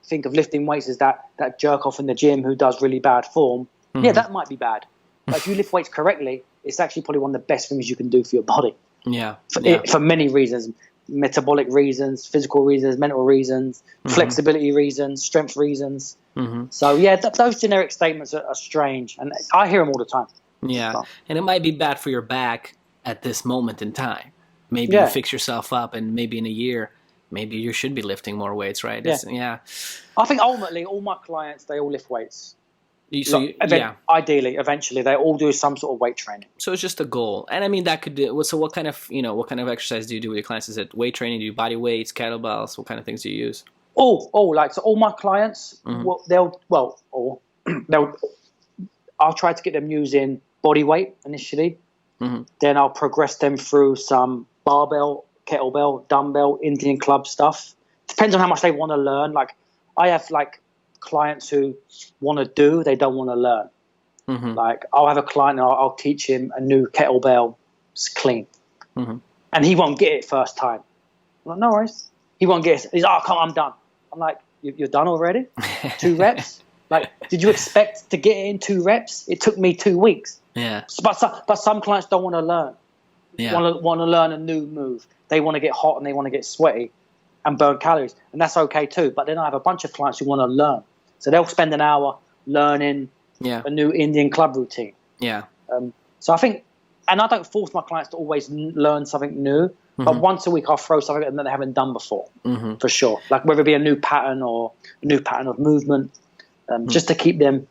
think of lifting weights as that jerk off in the gym who does really bad form. Yeah, that might be bad. But if you lift weights correctly, it's actually probably one of the best things you can do for your body. Yeah. For many reasons. Metabolic reasons, physical reasons, mental reasons, flexibility reasons, strength reasons. So yeah, those generic statements are strange, and I hear them all the time. Yeah, so. And it might be bad for your back at this moment in time. Maybe you fix yourself up, and maybe in a year, maybe you should be lifting more weights, right? Yeah. I think ultimately, all my clients, they all lift weights. Ideally, eventually, they all do some sort of weight training. So it's just a goal, and I mean that could do. So what kind of exercise do you do with your clients? Is it weight training? Do you body weights, kettlebells? What kind of things do you use? So all my clients, I'll try to get them using body weight initially. Then I'll progress them through some barbell, kettlebell, dumbbell, Indian club stuff. Depends on how much they want to learn. Like I have like clients who want to do, they don't want to learn. Mm-hmm. Like I'll have a client and I'll teach him a new kettlebell clean. Mm-hmm. And he won't get it first time. I'm like, no worries. He won't get it. He's like, oh, come on, I'm done. I'm like, you're done already? 2 reps? Like, did you expect to get it in 2 reps? It took me 2 weeks. Yeah. But some clients don't want to learn. Yeah. Want to learn a new move. They want to get hot and they want to get sweaty and burn calories. And that's okay too. But then I have a bunch of clients who want to learn. So they'll spend an hour learning a new Indian club routine. Yeah. So I think, and I don't force my clients to always learn something new, but once a week I'll throw something that they haven't done before, for sure. Like whether it be a new pattern or a new pattern of movement, just to keep them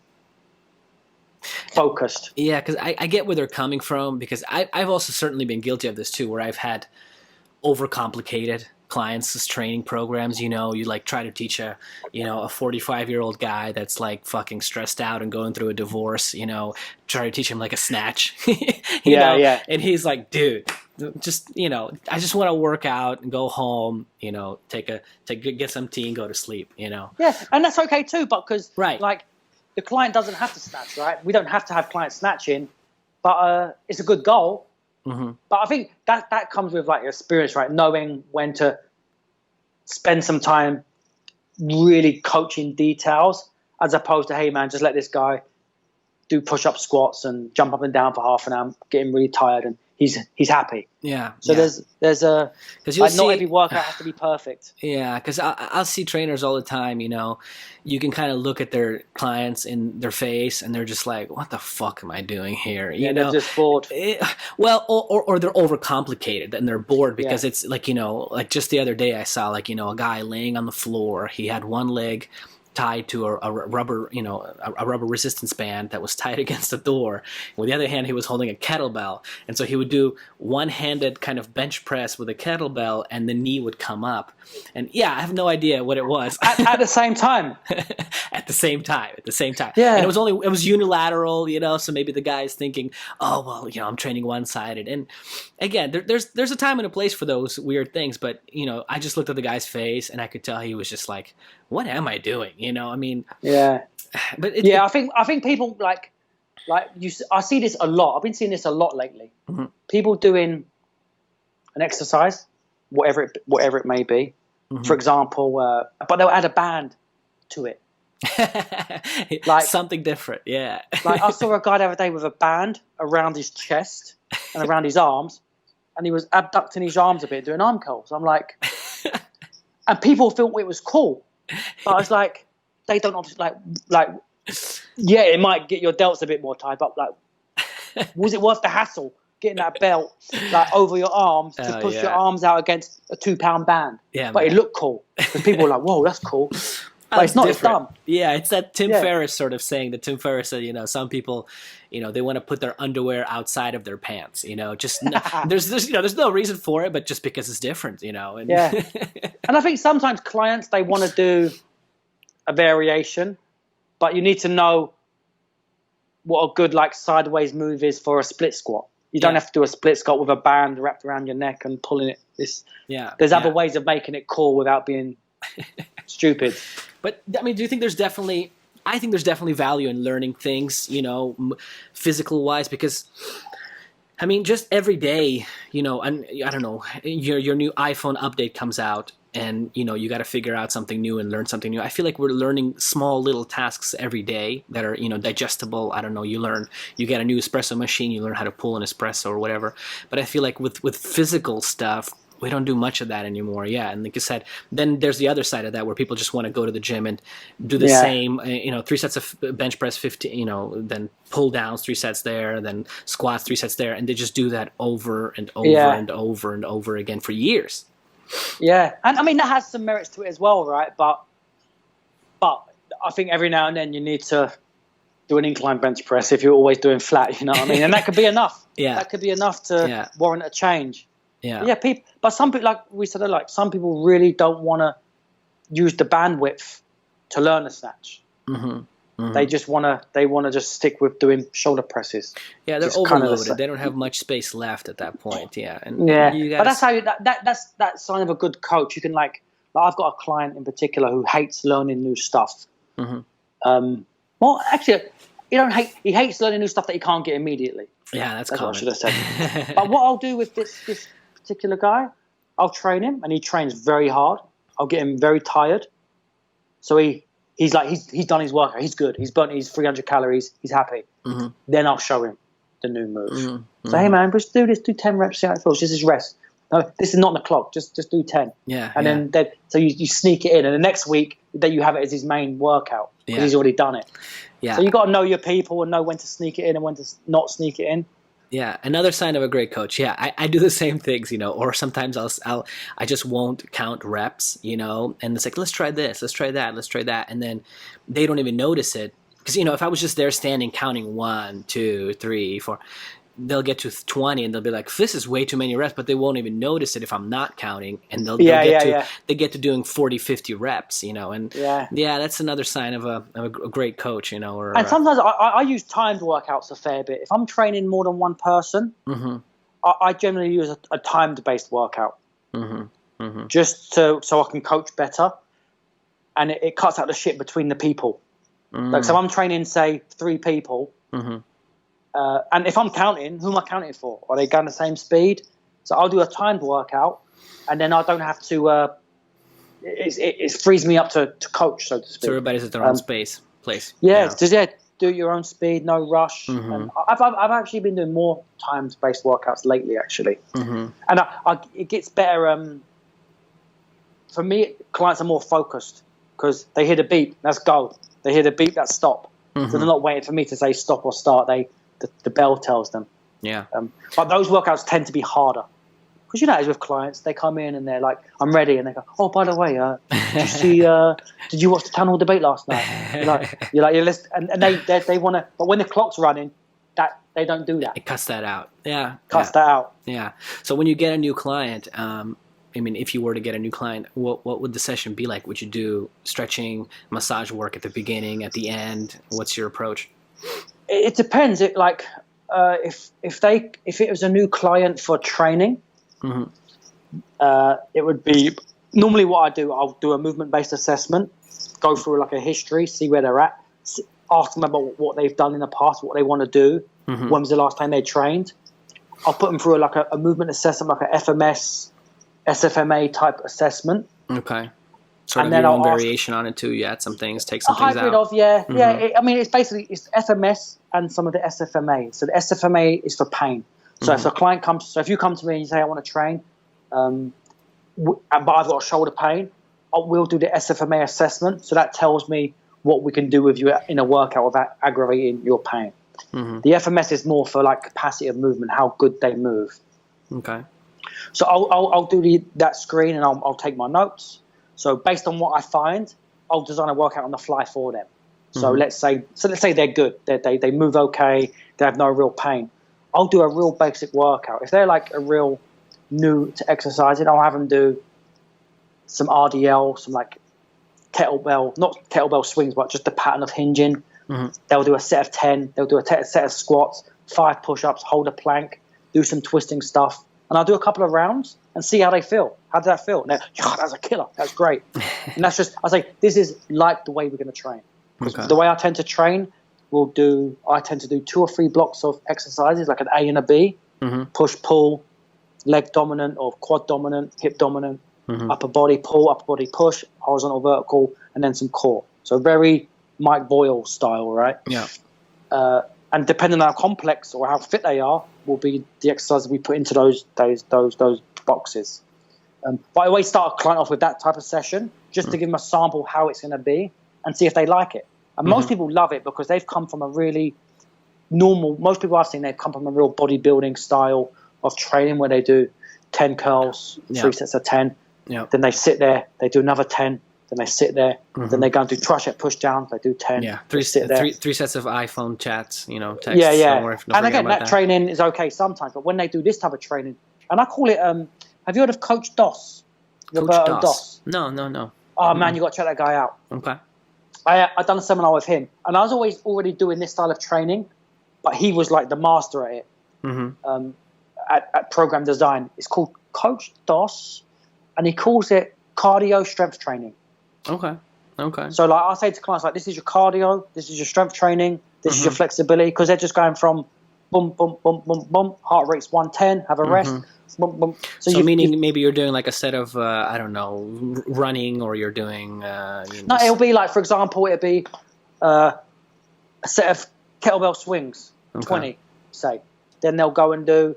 focused. Yeah, because I get where they're coming from, because I've also certainly been guilty of this too, where I've had overcomplicated clients' training programs. You like try to teach a 45-year-old guy that's like fucking stressed out and going through a divorce, try to teach him like a snatch, you know? And he's like, dude, just, I just want to work out and go home, get some tea and go to sleep, Yeah. And that's okay too, but because right. like the client doesn't have to snatch, right? We don't have to have clients snatching, but it's a good goal. But I think that comes with like experience, right? Knowing when to spend some time really coaching details, as opposed to, hey man, just let this guy do push-up squats and jump up and down for half an hour, getting really tired, and he's happy. Yeah. So there's a like not every workout has to be perfect. Yeah, because I'll see trainers all the time. You can kind of look at their clients in their face, and they're just like, "What the fuck am I doing here?" They're just bored. Or they're overcomplicated and they're bored because it's like like just the other day I saw like a guy laying on the floor. He had one leg tied to a rubber, a rubber resistance band that was tied against the door. With the other hand, he was holding a kettlebell. And so he would do one-handed kind of bench press with a kettlebell, and the knee would come up. And I have no idea what it was. At the same time. At the same time. Yeah. And it was unilateral, so maybe the guy's thinking, oh, well, I'm training one-sided. And again, there's a time and a place for those weird things. But, I just looked at the guy's face and I could tell he was just like, what am I doing? But I think people like I see this a lot. I've been seeing this a lot lately. People doing an exercise, whatever it may be, for example, but they'll add a band to it, like something different. Yeah. Like I saw a guy the other day with a band around his chest and around his arms, and he was abducting his arms a bit, doing arm curls. I'm like, and people thought it was cool. But I was like, they don't obviously like, it might get your delts a bit more tight, but like, was it worth the hassle getting that belt like over your arms to push your arms out against a 2-pound band? Yeah, but man. It looked cool because people were like, "Whoa, that's cool." But it's not. It's dumb. Yeah, it's that Tim Ferriss sort of saying that Tim Ferriss said, some people, they want to put their underwear outside of their pants. Just there's no reason for it, but just because it's different. And and I think sometimes clients, they want to do a variation, but you need to know what a good like sideways move is for a split squat. You don't have to do a split squat with a band wrapped around your neck and pulling it. There's other ways of making it cool without being stupid. But I mean, do you think there's definitely value in learning things, physical wise? Because I mean, just every day, and I don't know, your new iPhone update comes out, and you got to figure out something new and learn something new. I feel like we're learning small little tasks every day that are digestible. I don't know. You get a new espresso machine, you learn how to pull an espresso or whatever. But I feel like with physical stuff, we don't do much of that anymore. Yeah. And like you said, then there's the other side of that where people just want to go to the gym and do the same, 3 sets of bench press, 15, then pull downs, 3 sets there, then squats, 3 sets there. And they just do that over and over and over and over again for years. Yeah. And I mean, that has some merits to it as well, right? But I think every now and then you need to do an incline bench press if you're always doing flat, you know what I mean? And that could be enough. That could be enough to warrant a change. But some people, like we said, some people really don't want to use the bandwidth to learn a snatch. They just want to just stick with doing shoulder presses. Yeah, they're overloaded. They don't have much space left at that point. Yeah, but that's how that's sign of a good coach. You can like I've got a client in particular who hates learning new stuff. Well, actually, he hates learning new stuff that he can't get immediately. Yeah, that's what I common. should have said. But what I'll do with this particular guy, I'll train him, and he trains very hard. I'll get him very tired. So he's done his workout. He's good. He's burnt his 300 calories. He's happy. Then I'll show him the new move. So, hey man, just do this. Do 10 reps. See how it feels. This is rest. No, this is not the clock. Just do 10. Yeah. And then so you sneak it in, and the next week that you have it as his main workout because he's already done it. Yeah. So you got to know your people and know when to sneak it in and when to not sneak it in. Yeah, another sign of a great coach. Yeah, I do the same things, or sometimes I just won't count reps, and it's like, let's try this, let's try that, and then they don't even notice it because if I was just there standing counting 1, 2, 3, 4, they'll get to 20 and they'll be like, this is way too many reps, but they won't even notice it if I'm not counting, and they get to doing 40, 50 reps, and that's another sign of a great coach, and sometimes I use timed workouts a fair bit. If I'm training more than one person, I generally use a timed based workout, just so I can coach better, and it cuts out the shit between the people. Like, so I'm training, say, 3 people, and if I'm counting, who am I counting for? Are they going the same speed? So I'll do a timed workout, and then I don't have to. It frees me up to coach, so to speak. So everybody's at their own place. Yeah, just do your own speed, no rush. And I've actually been doing more timed based workouts lately, actually, and it gets better. For me, clients are more focused because they hear the beep, that's go. They hear the beep, that's stop. So they're not waiting for me to say stop or start. The bell tells them. Yeah. But those workouts tend to be harder because as with clients, they come in and they're like, "I'm ready," and they go, "Oh, by the way, did you watch the town hall debate last night?" You're listening, and they want to, but when the clock's running, that they don't do that. It cuts that out. Yeah. Cuts that out. Yeah. So when you get a new client, if you were to get a new client, what would the session be like? Would you do stretching, massage work at the beginning, at the end? What's your approach? It depends. If it was a new client for training, it would be normally what I do. I'll do a movement-based assessment, go through like a history, see where they're at, ask them about what they've done in the past, what they want to do, when was the last time they trained. I'll put them through like a movement assessment, like a FMS, SFMA type assessment. Okay. Sort of your own variation on it too. You add some things, take some things out. A hybrid of, it's FMS and some of the SFMA. So the SFMA is for pain. So if a client if you come to me and you say, I want to train, but I've got shoulder pain, we'll do the SFMA assessment. So that tells me what we can do with you in a workout without aggravating your pain. The FMS is more for like capacity of movement, how good they move. Okay. So I'll do that screen and I'll take my notes. So based on what I find, I'll design a workout on the fly for them. So let's say they're good, they move okay, they have no real pain. I'll do a real basic workout. If they're like a real new to exercising, I'll have them do some RDL, some like kettlebell, not kettlebell swings, but just the pattern of hinging. They'll do a set of 10. They'll do a set of squats, 5 push-ups, hold a plank, do some twisting stuff. And I'll do a couple of rounds and see how they feel. How does that feel? And that's a killer. That's great. And that's just, I say, this is like the way we're going to train. Okay. The way I tend to train, I tend to do 2 or 3 blocks of exercises, like an A and a B, push, pull, leg dominant or quad dominant, hip dominant, upper body pull, upper body push, horizontal, vertical, and then some core. So very Mike Boyle style, right? Yeah. And depending on how complex or how fit they are, will be the exercises we put into those boxes. But I always start a client off with that type of session just to give them a sample how it's going to be and see if they like it. And most people love it because they've come from a really normal, most people I've seen, they've come from a real bodybuilding style of training where they do 10 curls, 3 sets of 10. Yeah. Then they sit there, they do another 10. Then they sit there. Then they go and do tricep push down. They do 10. Yeah, three sets of iPhone chats. Texts. Yeah. And again, that training is okay sometimes, but when they do this type of training, and I call it. Have you heard of Coach Doss? Coach Doss. No. Oh man, you got to check that guy out. Okay. I done a seminar with him, and I was already doing this style of training, but he was like the master at it. At program design, it's called Coach Doss, and he calls it cardio strength training. Okay. Okay. So like I say to clients, like, this is your cardio, this is your strength training, this is your flexibility, because they're just going from boom, boom, boom, boom, boom, heart rate's 110, have a rest, boom, boom. So meaning maybe you're doing like a set of, I don't know, running, or you're doing... no, it'll be like, for example, it'll be a set of kettlebell swings, 20, say. Then they'll go and do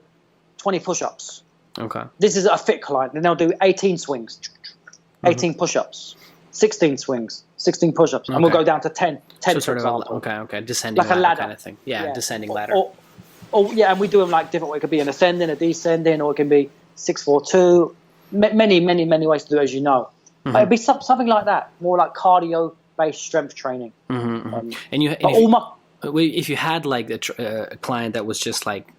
20 push-ups. Okay. This is a fit client. Then they'll do 18 swings, 18 push-ups, 16 swings, 16 push-ups, and we'll go down to 10 So for sort example. of okay, descending like a ladder kind of thing. Yeah, descending ladder. Or yeah, and we do them like different ways. It could be an ascending, a descending, or it can be 6-4-2. Many ways to do it, as you know. But it'd be something like that, more like cardio-based strength training. If you had like a client that was just like,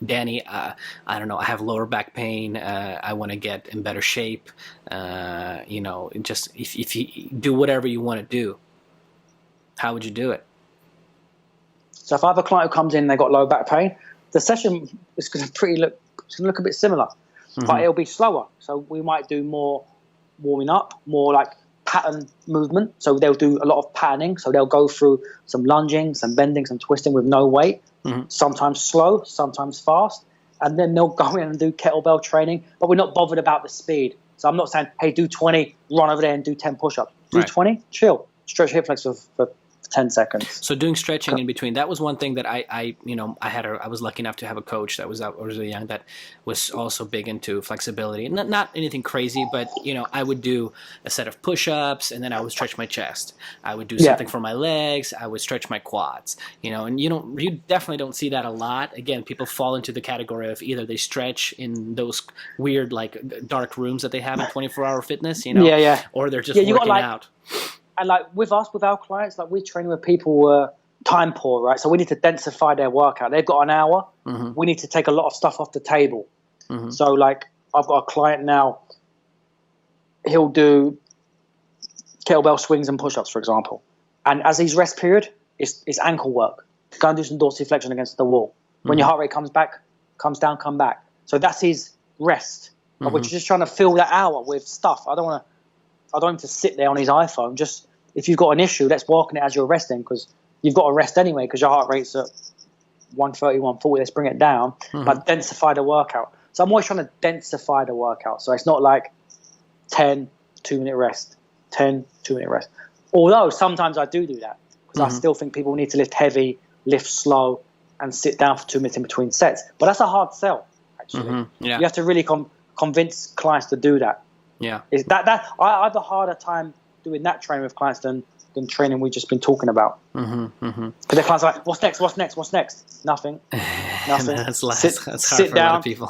Danny, I don't know, I have lower back pain, I want to get in better shape, just if you do whatever you want to do, how would you do it? So if I have a client who comes in and they've got low back pain, the session is going to look a bit similar, but it'll be slower. So we might do more warming up, more like pattern movement. So they'll do a lot of patterning. So they'll go through some lunging, some bending, some twisting with no weight, sometimes slow, sometimes fast. And then they'll go in and do kettlebell training, but we're not bothered about the speed. So I'm not saying, hey, do 20, run over there and do 10 push-ups. Do 20, chill, stretch hip flexors for 10 seconds. So doing stretching in between, that was one thing that I was lucky enough to have a coach that was really young that was also big into flexibility. Not anything crazy, but I would do a set of push-ups and then I would stretch my chest. I would do something for my legs. I would stretch my quads. And you definitely don't see that a lot. Again, people fall into the category of either they stretch in those weird like dark rooms that they have in 24-hour fitness, or they're just working out. And like with our clients, like we're training with people who are time poor, right? So we need to densify their workout. They've got an hour. We need to take a lot of stuff off the table. So like I've got a client now, he'll do kettlebell swings and push-ups, for example. And as his rest period, it's ankle work. Go and do some dorsiflexion against the wall. When your heart rate comes down, come back. So that's his rest. But we're just trying to fill that hour with stuff. I don't want him to sit there on his iPhone. Just if you've got an issue, let's work on it as you're resting, because you've got to rest anyway because your heart rate's at 130, 140. Let's bring it down, but densify the workout. So I'm always trying to densify the workout. So it's not like 10, 2-minute rest, 10, 2-minute rest. Although sometimes I do that because I still think people need to lift heavy, lift slow, and sit down for 2 minutes in between sets. But that's a hard sell, actually. You have to really convince clients to do that. Yeah, I have a harder time doing that training with clients than training we've just been talking about. Because the clients are like, what's next? Nothing. That's hard sit for down. A lot of people.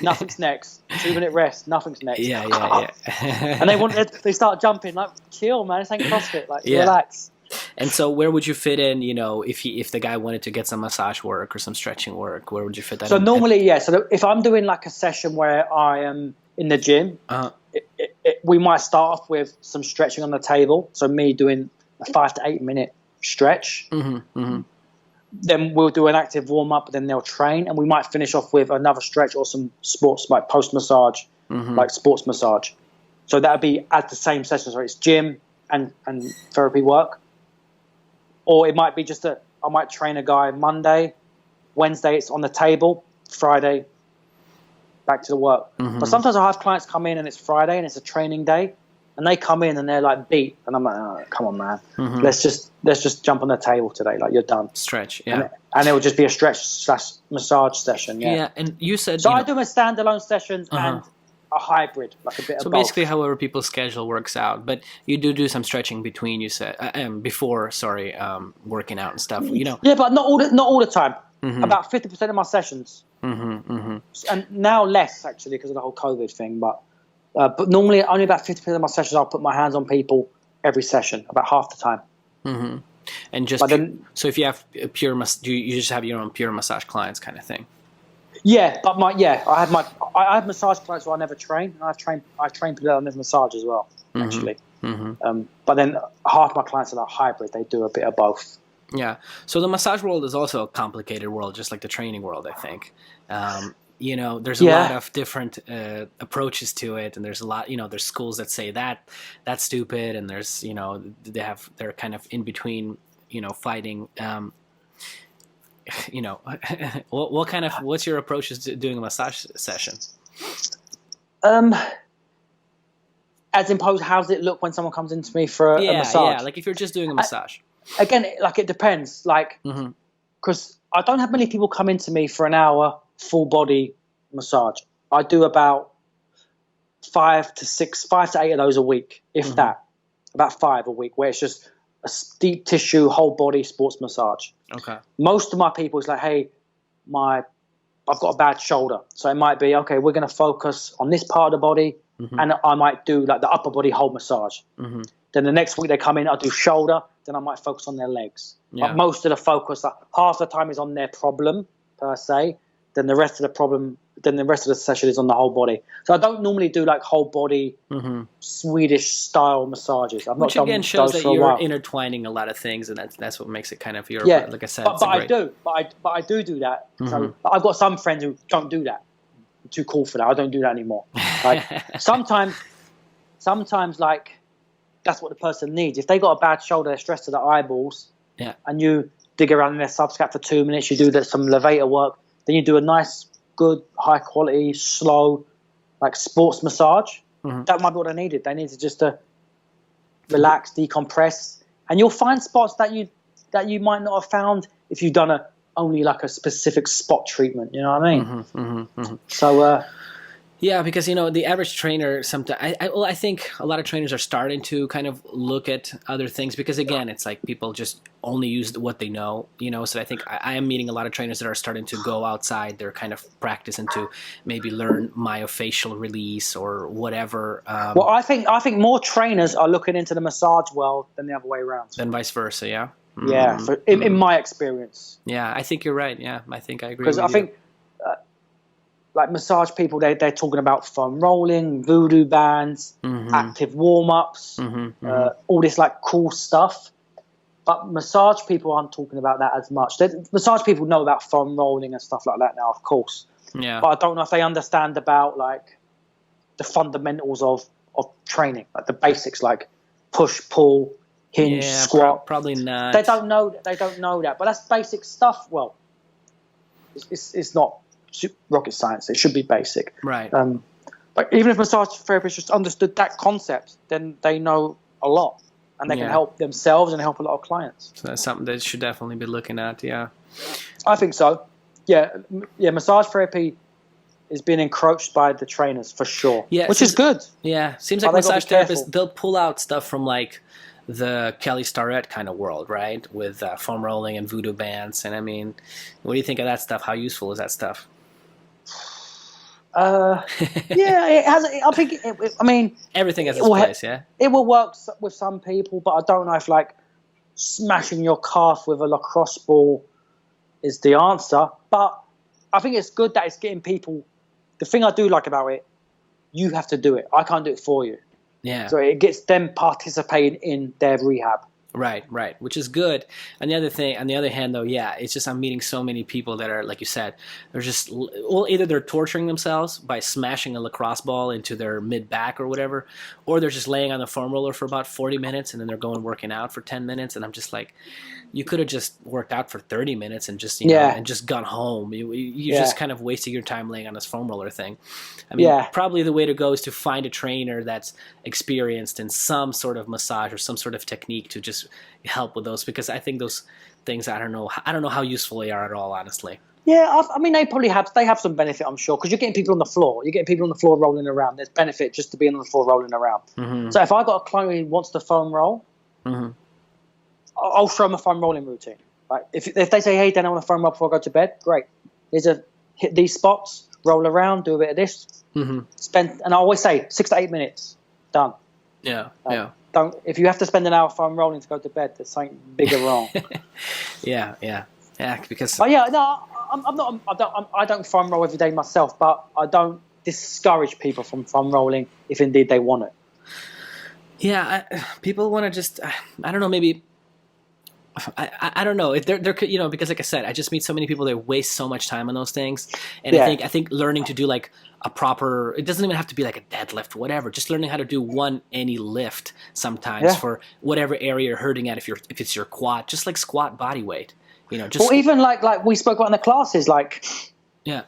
Nothing's next. 2-minute rest. Nothing's next. Yeah. And they start jumping like, chill, man. This ain't CrossFit. Like, relax. And so, where would you fit in? If the guy wanted to get some massage work or some stretching work, where would you fit that? So in? normally, So if I'm doing like a session where I am in the gym, we might start off with some stretching on the table. So me doing a 5 to 8 minute stretch. Then we'll do an active warm up. Then they'll train, and we might finish off with another stretch or some sports like post massage, like sports massage. So that'd be at the same session. So it's gym and therapy work. Or it might be I might train a guy Monday, Wednesday it's on the table, Friday back to the work. But sometimes I have clients come in and it's Friday and it's a training day, and they come in and they're like beat, and I'm like, oh, come on, man, let's just jump on the table today, like you're done. Stretch, and it will just be a stretch/massage session. Yeah, and you said so. I do a standalone sessions and a hybrid, like a bit of both. So basically, however people's schedule works out, but you do some stretching between. You said before, working out and stuff. Yeah, but not all the time. About 50% of my sessions, and now less actually because of the whole COVID thing. But normally only about 50% of my sessions I'll put my hands on people every session, about half the time. And so if you have you just have your own pure massage clients kind of thing. Yeah, but I have massage clients who I never train. I train people that never massage as well, actually. But then half my clients are like hybrid. They do a bit of both. Yeah. So the massage world is also a complicated world, just like the training world, I think. there's a lot of different approaches to it, and there's a lot, there's schools that say that's stupid, and there's, they're kind of in between, fighting. What's your approach to doing a massage session? As imposed, how does it look when someone comes into me for a massage? Yeah, like if you're just doing a massage. Again, like it depends, like, because I don't have many people come into me for an hour full body massage. I do about 5 to 8 of those a week, if that. About 5 a week, where it's just a deep tissue, whole body sports massage. Okay. Most of my people is like, hey, I've got a bad shoulder, so it might be, okay, we're going to focus on this part of the body, and I might do like the upper body whole massage. Then the next week they come in, I'll do shoulder, then I might focus on their legs. Yeah. But most of the focus, like half the time, is on their problem per se. Then the rest of the session is on the whole body. So I don't normally do like whole body Swedish style massages. Which again shows that you're intertwining a lot of things, and that's what makes it kind of your. Yeah, like I said, but I do that. So I've got some friends who don't do that. I'm too cool for that. I don't do that anymore. Like sometimes like that's what the person needs. If they got a bad shoulder, they're stressed to the eyeballs. Yeah. And you dig around in their subscap for 2 minutes. You do some levator work. Then you do a nice, good, high quality, slow, like sports massage. That might be what they needed. They needed just to relax, decompress, and you'll find spots that you might not have found if you've done only like a specific spot treatment. You know what I mean? So. Yeah, because the average trainer sometimes I think a lot of trainers are starting to kind of look at other things, because again, it's like people just only use what they know, So I think I am meeting a lot of trainers that are starting to go outside their kind of practice and to maybe learn myofascial release or whatever. Well, I think more trainers are looking into the massage world than the other way around. Than vice versa, yeah. Yeah, in my experience. Yeah, I think you're right. Yeah, I think I agree. Because I think. Like massage people, they're talking about foam rolling, voodoo bands, active warm-ups, all this like cool stuff. But massage people aren't talking about that as much. Massage people know about foam rolling and stuff like that now, of course. Yeah. But I don't know if they understand about like the fundamentals of training, like the basics, like push, pull, hinge, squat. Probably not. They don't know that, but that's basic stuff. Well, it's not rocket science. It should be basic, right? But even if massage therapists just understood that concept, then they know a lot, and they can help themselves and help a lot of clients. So that's something they should definitely be looking at. Yeah, I think so. Yeah. Massage therapy is being encroached by the trainers for sure. Yeah, which is good. Yeah, seems like massage therapists, they'll pull out stuff from like the Kelly Starrett kind of world, right? With foam rolling and voodoo bands. And I mean, what do you think of that stuff? How useful is that stuff? It has. I think. I mean, everything has its place. Yeah, it will work with some people, but I don't know if like smashing your calf with a lacrosse ball is the answer. But I think it's good that it's getting people. The thing I do like about it, you have to do it. I can't do it for you. Yeah. So it gets them participating in their rehab. Right, which is good. On the other hand, though, yeah, it's just I'm meeting so many people that are, like you said, they're just, well, either they're torturing themselves by smashing a lacrosse ball into their mid-back or whatever, or they're just laying on the foam roller for about 40 minutes and then they're working out for 10 minutes, and I'm just like, you could have just worked out for 30 minutes and just, and just gone home. You just kind of wasted your time laying on this foam roller thing. I mean, probably the way to go is to find a trainer that's experienced in some sort of massage or some sort of technique to just help with those, because I think those things, I don't know how useful they are at all, honestly. Yeah, I mean, they have some benefit, I'm sure, because you're getting people on the floor. You're getting people on the floor rolling around. There's benefit just to being on the floor rolling around. Mm-hmm. So if I got a client who wants to foam roll, I'll show them a foam rolling routine. Like if they say, hey, Dan, I want to foam roll before I go to bed, great. Hit these spots, roll around, do a bit of this, and I always say 6 to 8 minutes, done. Yeah, If you have to spend an hour foam rolling to go to bed, there's something bigger wrong. Yeah. Because. But yeah, no, I don't foam roll every day myself, but I don't discourage people from foam rolling if indeed they want it. Yeah, people want to just, I don't know, maybe I don't know if there could, you know, because like I said, I just meet so many people that waste so much time on those things, and Yeah. I think learning to do like a proper, it doesn't even have to be like a deadlift or whatever, just learning how to do any lift sometimes Yeah. for whatever area you're hurting at, if it's your quad, just like squat body weight, you know, just Or even like we spoke about in the classes, like yeah.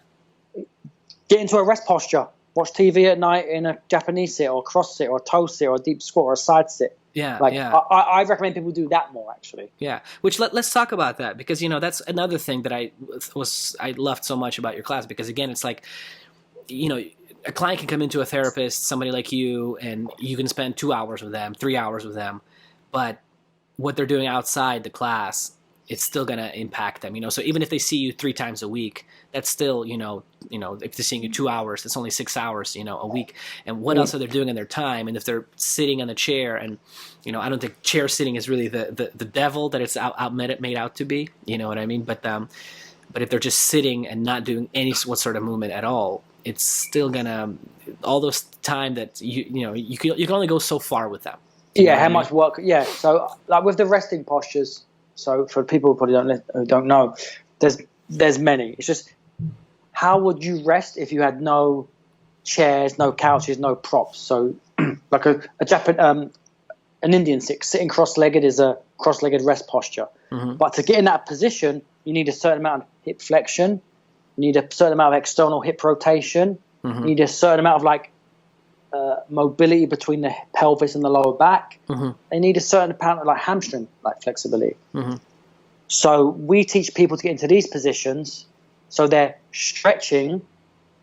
get into a rest posture, watch TV at night in a Japanese sit or a cross sit or a toe sit or a deep squat or a side sit. Yeah, Like yeah. I recommend people do that more actually. Yeah, which let's talk about that, because you know that's another thing that I loved so much about your class, because again, it's like, you know, a client can come into a therapist, somebody like you, and you can spend 2 hours with them, 3 hours with them, but what they're doing outside the class, it's still going to impact them, you know. So even if they see you 3 times a week, that's still, you know, if they're seeing you 2 hours, that's only 6 hours, you know, a week. And what else are they doing in their time? And if they're sitting on the chair, and, you know, I don't think chair sitting is really the devil that it's made out to be, you know what I mean? But if they're just sitting and not doing any what sort of movement at all, it's still gonna, all those time that you can only go so far with them. Yeah, how much work? Yeah, so like with the resting postures. So for people who probably don't know, there's many. It's just, how would you rest if you had no chairs, no couches, no props? So like an Indian sitting cross-legged is a cross-legged rest posture. Mm-hmm. But to get in that position, you need a certain amount of hip flexion. You need a certain amount of external hip rotation. Mm-hmm. You need a certain amount of like mobility between the pelvis and the lower back. Mm-hmm. They need a certain amount of like hamstring like flexibility. Mm-hmm. So we teach people to get into these positions, so they're stretching,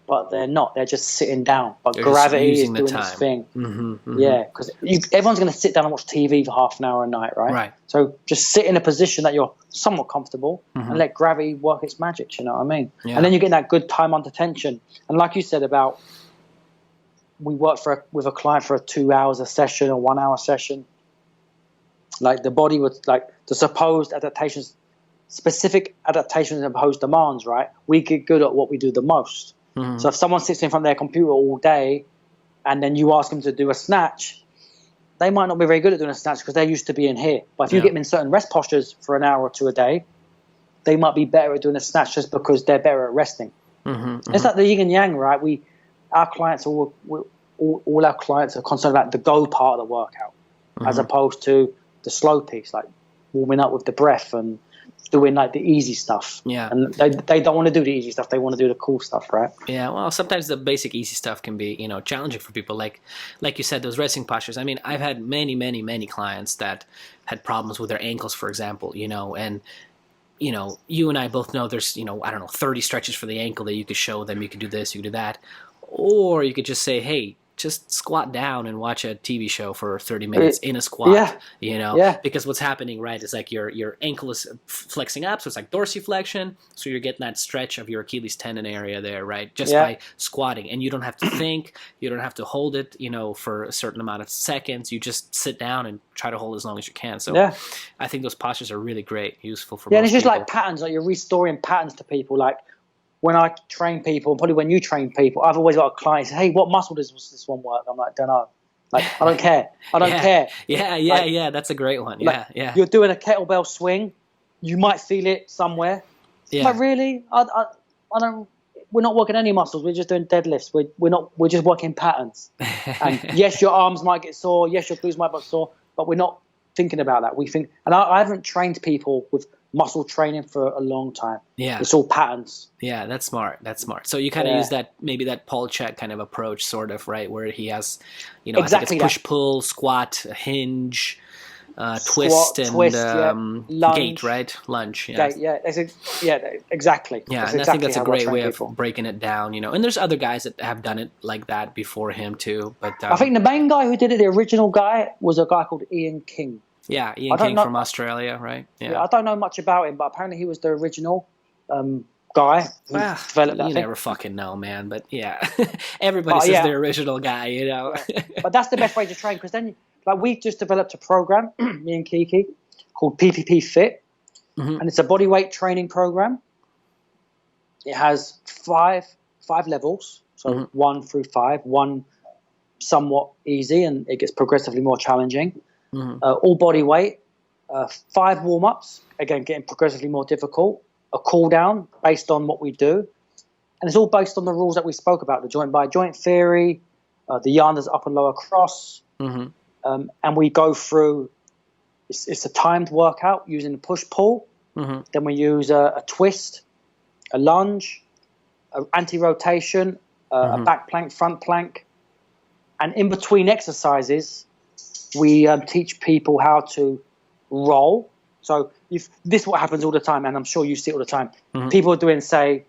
but they're not. They're just sitting down. But They're gravity is using the doing time. its thing. Mm-hmm. Mm-hmm. Yeah, because everyone's going to sit down and watch TV for half an hour a night, right? Right. So just sit in a position that you're somewhat comfortable Mm-hmm. and let gravity work its magic. You know what I mean? Yeah. And then you get that good time under tension. And like you said about, we work with a client for 2 hours a session or 1 hour session. Like the body would, like the supposed adaptations, specific adaptations and imposed demands, right? We get good at what we do the most. Mm-hmm. So if someone sits in front of their computer all day and then you ask them to do a snatch, they might not be very good at doing a snatch because they're used to being here. But if you get them in certain rest postures for an hour or two a day, they might be better at doing a snatch just because they're better at resting. Mm-hmm. Mm-hmm. It's like the yin and yang, right? All our clients are concerned about the go part of the workout, Mm-hmm. as opposed to the slow piece, like warming up with the breath and doing like the easy stuff. Yeah. And they don't want to do the easy stuff. They want to do the cool stuff, right? Yeah, well, sometimes the basic easy stuff can be, you know, challenging for people. Like you said, those resting postures. I mean, I've had many clients that had problems with their ankles, for example, you know, and, you know, you and I both know there's, you know, I don't know, 30 stretches for the ankle that you could show them. You could do this, you could do that. Or you could just say, hey, just squat down and watch a TV show for 30 minutes in a squat, you know, because what's happening, right, is like your ankle is flexing up. So it's like dorsiflexion. So you're getting that stretch of your Achilles tendon area there, right, just by squatting. And you don't have to think, you don't have to hold it, you know, for a certain amount of seconds. You just sit down and try to hold as long as you can. So I think those postures are really great, useful for most and it's just people. like patterns, like you're restoring patterns to people. Like when I train people, probably when you train people, I've always got a client say, hey, what muscle does this one work? I'm like, don't know. Like, I don't care. I don't care. Yeah. That's a great one. Like, Yeah. You're doing a kettlebell swing. You might feel it somewhere. Yeah. Like, really? I don't. We're not working any muscles. We're just doing deadlifts. We're just working patterns. And yes, your arms might get sore. Yes, your glutes might get sore. But we're not thinking about that. We think, and I haven't trained people with muscle training for a long time. Yeah. It's all patterns. Yeah, that's smart. So you kind of use that, maybe that Paul Chek kind of approach, sort of, right? Where he has, you know, exactly, I think it's push, pull, squat, hinge, twist, and gate, right? Lunge. Yeah. Exactly. Yeah, that's and exactly I think that's a great way people. of breaking it down, you know. And there's other guys that have done it like that before him too. But I think the main guy who did it, the original guy, was a guy called Ian King. Yeah, Ian King from Australia, right? Yeah. I don't know much about him, but apparently he was the original guy who developed that. You never fucking know, man. But yeah, everybody says the original guy, you know. But that's the best way to train, because then, like, we just developed a program, me and Kiki, called PPP Fit, and it's a body weight training program. It has five levels, so 1 through 5. 1 somewhat easy, and it gets progressively more challenging. All body weight, 5 warm-ups, again, getting progressively more difficult, a cool-down based on what we do, and it's all based on the rules that we spoke about, the joint-by-joint theory, the Yana's upper and lower cross, and we go through, it's a timed workout using a push-pull, then we use a twist, a lunge, an anti-rotation, a back plank, front plank, and in between exercises, we teach people how to roll. So this is what happens all the time, and I'm sure you see it all the time. People are doing, say,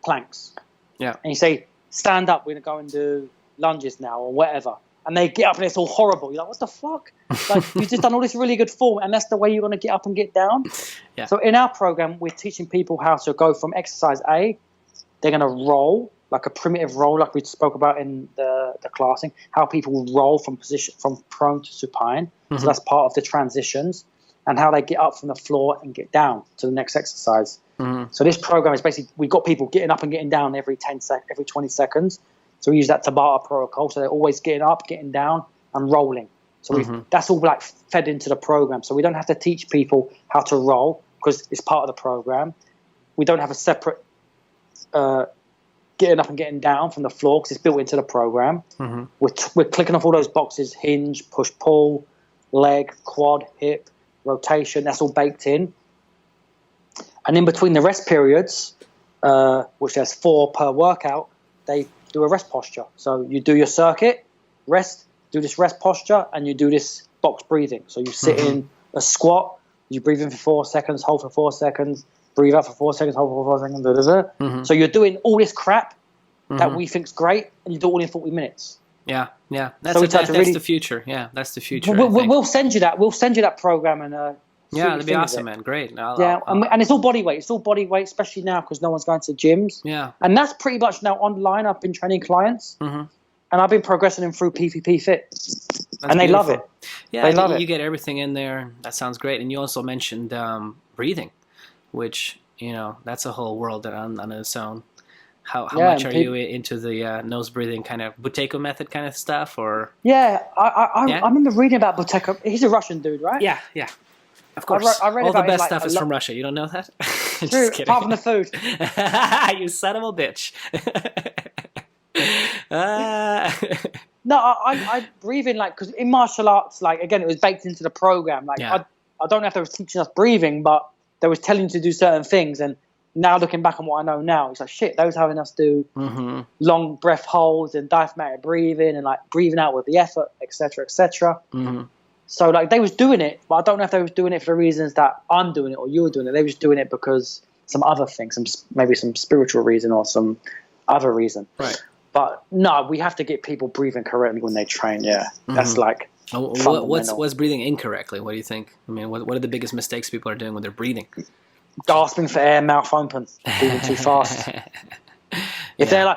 planks. Yeah. And you say, stand up, we're going to go and do lunges now or whatever. And they get up and it's all horrible. You're like, what the fuck? Like, you've just done all this really good form, and that's the way you're going to get up and get down? Yeah. So in our program, we're teaching people how to go from exercise A, they're going to roll, like a primitive roll, like we spoke about in the classing, how people roll from prone to supine. So that's part of the transitions, and how they get up from the floor and get down to the next exercise. So this program is basically, we've got people getting up and getting down every 20 seconds. So we use that Tabata protocol. So they're always getting up, getting down, and rolling. So that's all like fed into the program. So we don't have to teach people how to roll because it's part of the program. We don't have a separate getting up and getting down from the floor because it's built into the program. We're clicking off all those boxes: hinge, push, pull, leg, quad, hip, rotation. That's all baked in. And in between the rest periods, which there's 4 per workout, they do a rest posture. So you do your circuit, rest, do this rest posture, and you do this box breathing. So you sit in a squat, you breathe in for 4 seconds, hold for 4 seconds, breathe out for 4 seconds, hold for 4 seconds, So you're doing all this crap that we think's great, and you do it all in 40 minutes. Yeah. That's the future. Yeah, that's the future. We'll send you that. We'll send you that program and. Yeah, that'd be awesome, man. Great. And it's all body weight. It's all body weight, especially now because no one's going to gyms. Yeah. And that's pretty much now online. I've been training clients, and I've been progressing them through PPP Fit, and they love it. Yeah, they love it. You get everything in there. That sounds great. And you also mentioned breathing, which that's a whole world on its own. How much are you into the nose breathing kind of Buteyko method kind of stuff, or? Yeah, I remember reading about Buteyko. He's a Russian dude, right? Yeah. Of course. I read all the best stuff is from Russia. You don't know that? Just kidding. Apart from the food. You son of a bitch. No, I breathe in because in martial arts, again, it was baked into the program. I don't know if they were teaching us breathing, but they was telling you to do certain things. And now looking back on what I know now, it's like, shit, they was having us do long breath holds and diaphragmatic breathing and breathing out with the effort, etc., etc. So they was doing it, but I don't know if they was doing it for the reasons that I'm doing it or you're doing it. They was doing it because some other thing, maybe some spiritual reason or some other reason. Right. But no, we have to get people breathing correctly when they train. Yeah, that's what's breathing incorrectly? What do you think? I mean, what are the biggest mistakes people are doing when they're breathing? Gasping for air, mouth open, breathing too fast. If they're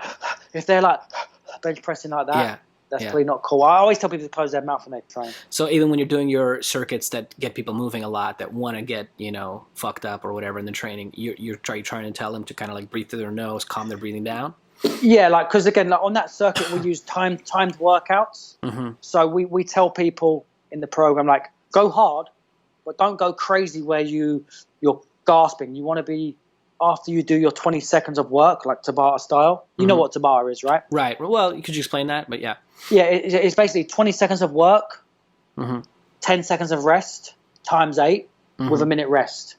bench pressing like that. That's really not cool. I always tell people to close their mouth when they train. So even when you're doing your circuits that get people moving a lot, that want to get fucked up or whatever in the training, you're trying to tell them to kind of breathe through their nose, calm their breathing down. Yeah, because again, on that circuit we use timed workouts. So we tell people in the program go hard, but don't go crazy where you're gasping. You want to be after you do your 20 seconds of work, like Tabata style. You know what Tabata is, right? Right. Well, could you explain that? But yeah. Yeah, it's basically 20 seconds of work, 10 seconds of rest, times 8, with a minute rest.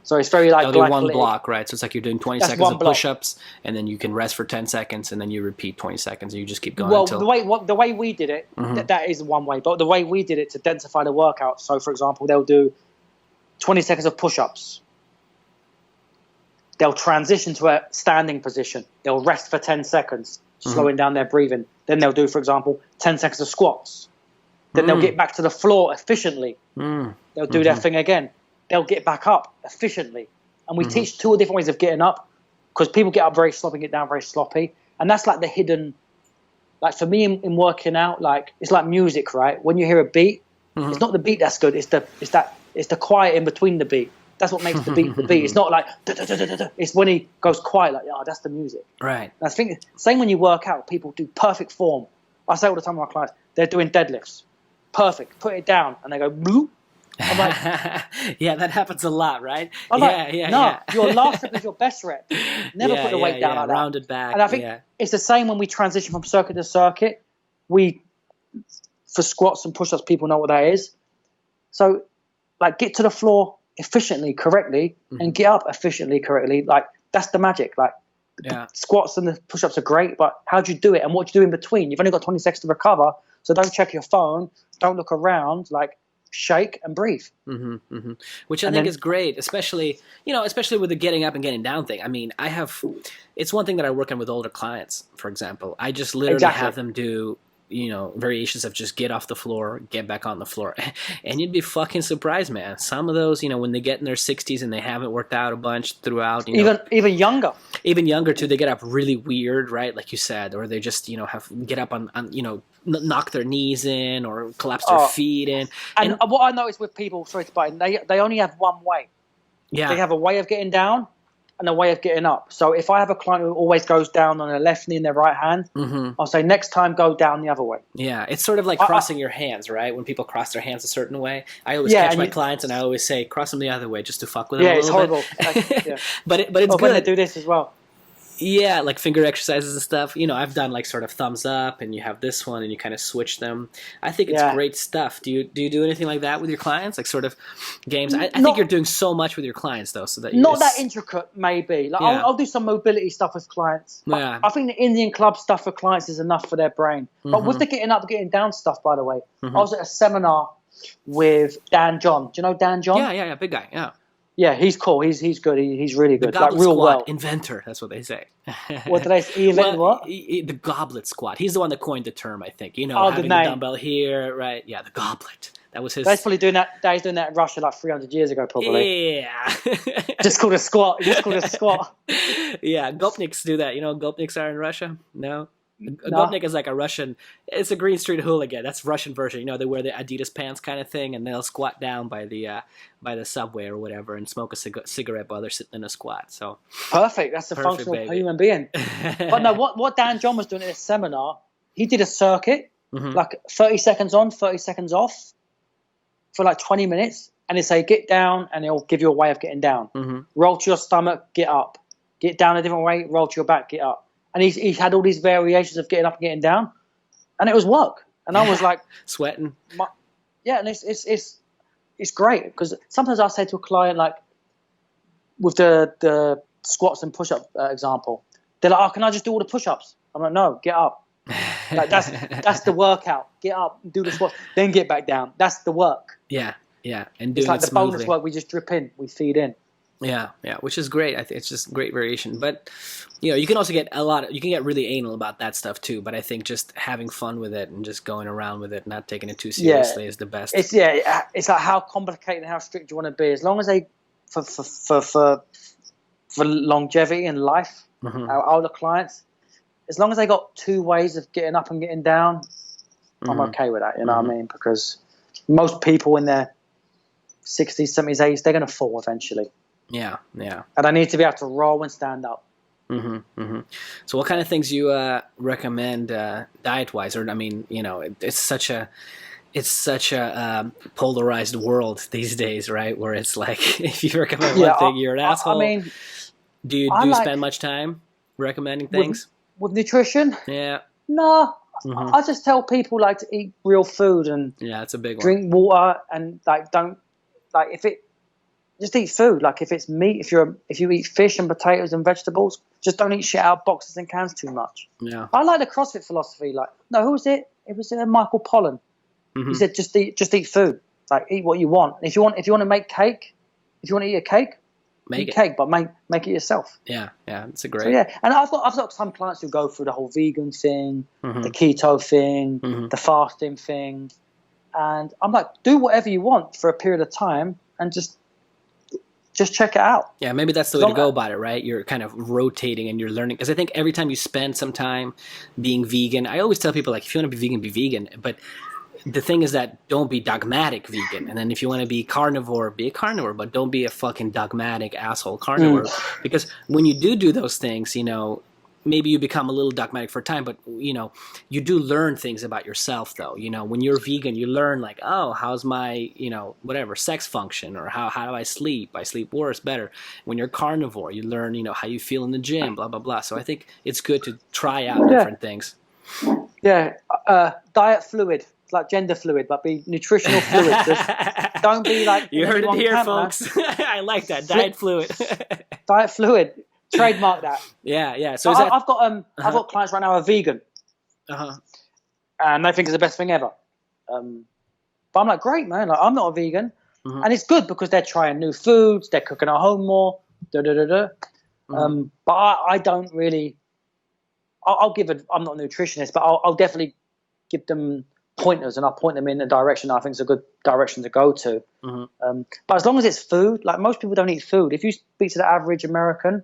So it's very They'll do one block, right? So it's you're doing 20 seconds of push-ups, and then you can rest for 10 seconds, and then you repeat 20 seconds, and you just keep going until... the way we did it, that is one way, but the way we did it to densify the workout, so for example, they'll do 20 seconds of push-ups. They'll transition to a standing position. They'll rest for 10 seconds, slowing down their breathing. Then they'll do, for example, 10 seconds of squats. Then they'll get back to the floor efficiently. They'll do their thing again. They'll get back up efficiently. And we teach 2 different ways of getting up because people get up very sloppy, get down very sloppy. And that's the hidden, for me in working out, it's like music, right? When you hear a beat, it's not the beat that's good. It's the quiet in between the beat. That's what makes the beat the beat. It's not it's when he goes quiet, that's the music. Right. And I think same when you work out, people do perfect form. I say all the time to my clients, they're doing deadlifts. Perfect. Put it down. And they go, bloop. I'm like, yeah, that happens a lot, right? I'm Yeah, like, yeah, no, yeah. your last rep is your best rep. Never Yeah, put the yeah, weight down yeah. like that. Rounded back. And I think Yeah. it's the same when we transition from circuit to circuit. For squats and push-ups, people know what that is. So, like, get to the floor efficiently, correctly, and get up efficiently, correctly. Like, that's the magic. Like, the squats and the push-ups are great, but how do you do it and what do you do in between? You've only got 20 seconds to recover, so don't check your phone, don't look around, like, shake and breathe. Which I think is great, especially with the getting up and getting down thing. I mean, it's one thing that I work on with older clients, for example. I just literally have them do, variations of just get off the floor, get back on the floor. And you'd be fucking surprised, man. Some of those, when they get in their 60s and they haven't worked out a bunch throughout, even younger. Even younger too, they get up really weird, right? Like you said, or they just, get up on knock their knees in or collapse their feet in. And what I notice with people, sorry to butt in, they only have one way. Yeah. They have a way of getting down and a way of getting up. So if I have a client who always goes down on their left knee and their right hand, I'll say next time go down the other way. Yeah, it's sort of like crossing your hands, right? When people cross their hands a certain way, I always catch my clients and I always say cross them the other way just to fuck with them a little bit. Yeah, it's horrible. But it's good. When they do this as well. Yeah, like finger exercises and stuff. I've done like sort of thumbs up, and you have this one, and you kind of switch them. I think it's great stuff. Do you do anything like that with your clients, like sort of games? I think you're doing so much with your clients though, so that not that intricate, maybe. Like I'll do some mobility stuff with clients. Yeah. I think the Indian club stuff for clients is enough for their brain. But with the getting up, getting down stuff, by the way, I was at a seminar with Dan John. Do you know Dan John? Yeah, big guy. Yeah. Yeah, he's cool. He's good. He's really good. The goblet like real squat well. inventor. That's what they say. What did I say? He invented what? The goblet squat. He's the one that coined the term, I think. the Having the dumbbell here, right? Yeah, the goblet. That was his. He's probably doing that. He's doing that in Russia like 300 years ago, probably. Yeah. Just called a squat. Yeah, gopniks do that. Gopniks are in Russia? No. Gopnik is like a Russian. It's a Green Street hooligan. That's Russian version. They wear the Adidas pants kind of thing, and they'll squat down by the subway or whatever and smoke a cigarette while they're sitting in a squat. So perfect. That's a functional human being. But no, what Dan John was doing at a seminar, he did a circuit, like 30 seconds on, 30 seconds off, for like 20 minutes, and they say get down, and it'll give you a way of getting down. Roll to your stomach, get up. Get down a different way, roll to your back, get up. And he had all these variations of getting up and getting down, and it was work. And I was like sweating. And it's great because sometimes I say to a client, like with the squats and push-up example, they're like, "Oh, can I just do all the push-ups?" I'm like, "No, get up. Like that's the workout. Get up, do the squats, then get back down. That's the work." Yeah, and it's like the bonus work. We just drip in, we feed in. Yeah, which is great. I think it's just great variation. But you can also get you can get really anal about that stuff too. But I think just having fun with it and just going around with it, not taking it too seriously, is the best. It's like how complicated and how strict you want to be. As long as they for longevity in life, our older clients, as long as they got two ways of getting up and getting down, I'm okay with that. You know what I mean? Because most people in their 60s, 70s, 80s, they're going to fall eventually. Yeah. And I need to be able to roll and stand up. So what kind of things you recommend diet-wise? Or I mean, it's such a polarized world these days, right? Where it's like if you recommend one thing, you're an asshole. I mean, do you spend much time recommending things with nutrition? Yeah. No, I just tell people like to eat real food and it's a big one. Drink water and just eat food. Like if it's meat, if you eat fish and potatoes and vegetables, just don't eat shit out of boxes and cans too much. Yeah. I like the CrossFit philosophy. Like, no, who was it? It was Michael Pollan. He said, just eat food. Like, eat what you want. If you want to make cake, if you want to eat a cake, make cake, but make it yourself. Yeah, it's a great. So, and I've got some clients who go through the whole vegan thing, the keto thing, the fasting thing, and I'm like, do whatever you want for a period of time, and just check it out. Yeah, maybe that's the way to go about it, right? You're kind of rotating and you're learning. Because I think every time you spend some time being vegan, I always tell people, like, if you want to be vegan. But the thing is that don't be dogmatic vegan. And then if you want to be a carnivore, but don't be a fucking dogmatic asshole carnivore. Because when you do those things, maybe you become a little dogmatic for a time, but you do learn things about yourself though. When you're vegan, you learn like, oh, how's my, whatever sex function, or how do I sleep? I sleep worse, better. When you're carnivore, you learn, how you feel in the gym, blah, blah, blah. So I think it's good to try out different things. Yeah. Diet fluid. It's like gender fluid, but be nutritional fluid. Just don't be like, you heard it here, camp, folks. I like that. Diet fluid. Diet fluid. Trademark that. Yeah. So I've got clients right now who are vegan, and they think it's the best thing ever. But I'm like, great, man. Like, I'm not a vegan, and it's good because they're trying new foods, they're cooking at home more. But I don't really. I'm not a nutritionist, but I'll definitely give them pointers, and I'll point them in the direction I think is a good direction to go to. But as long as it's food, like most people don't eat food. If you speak to the average American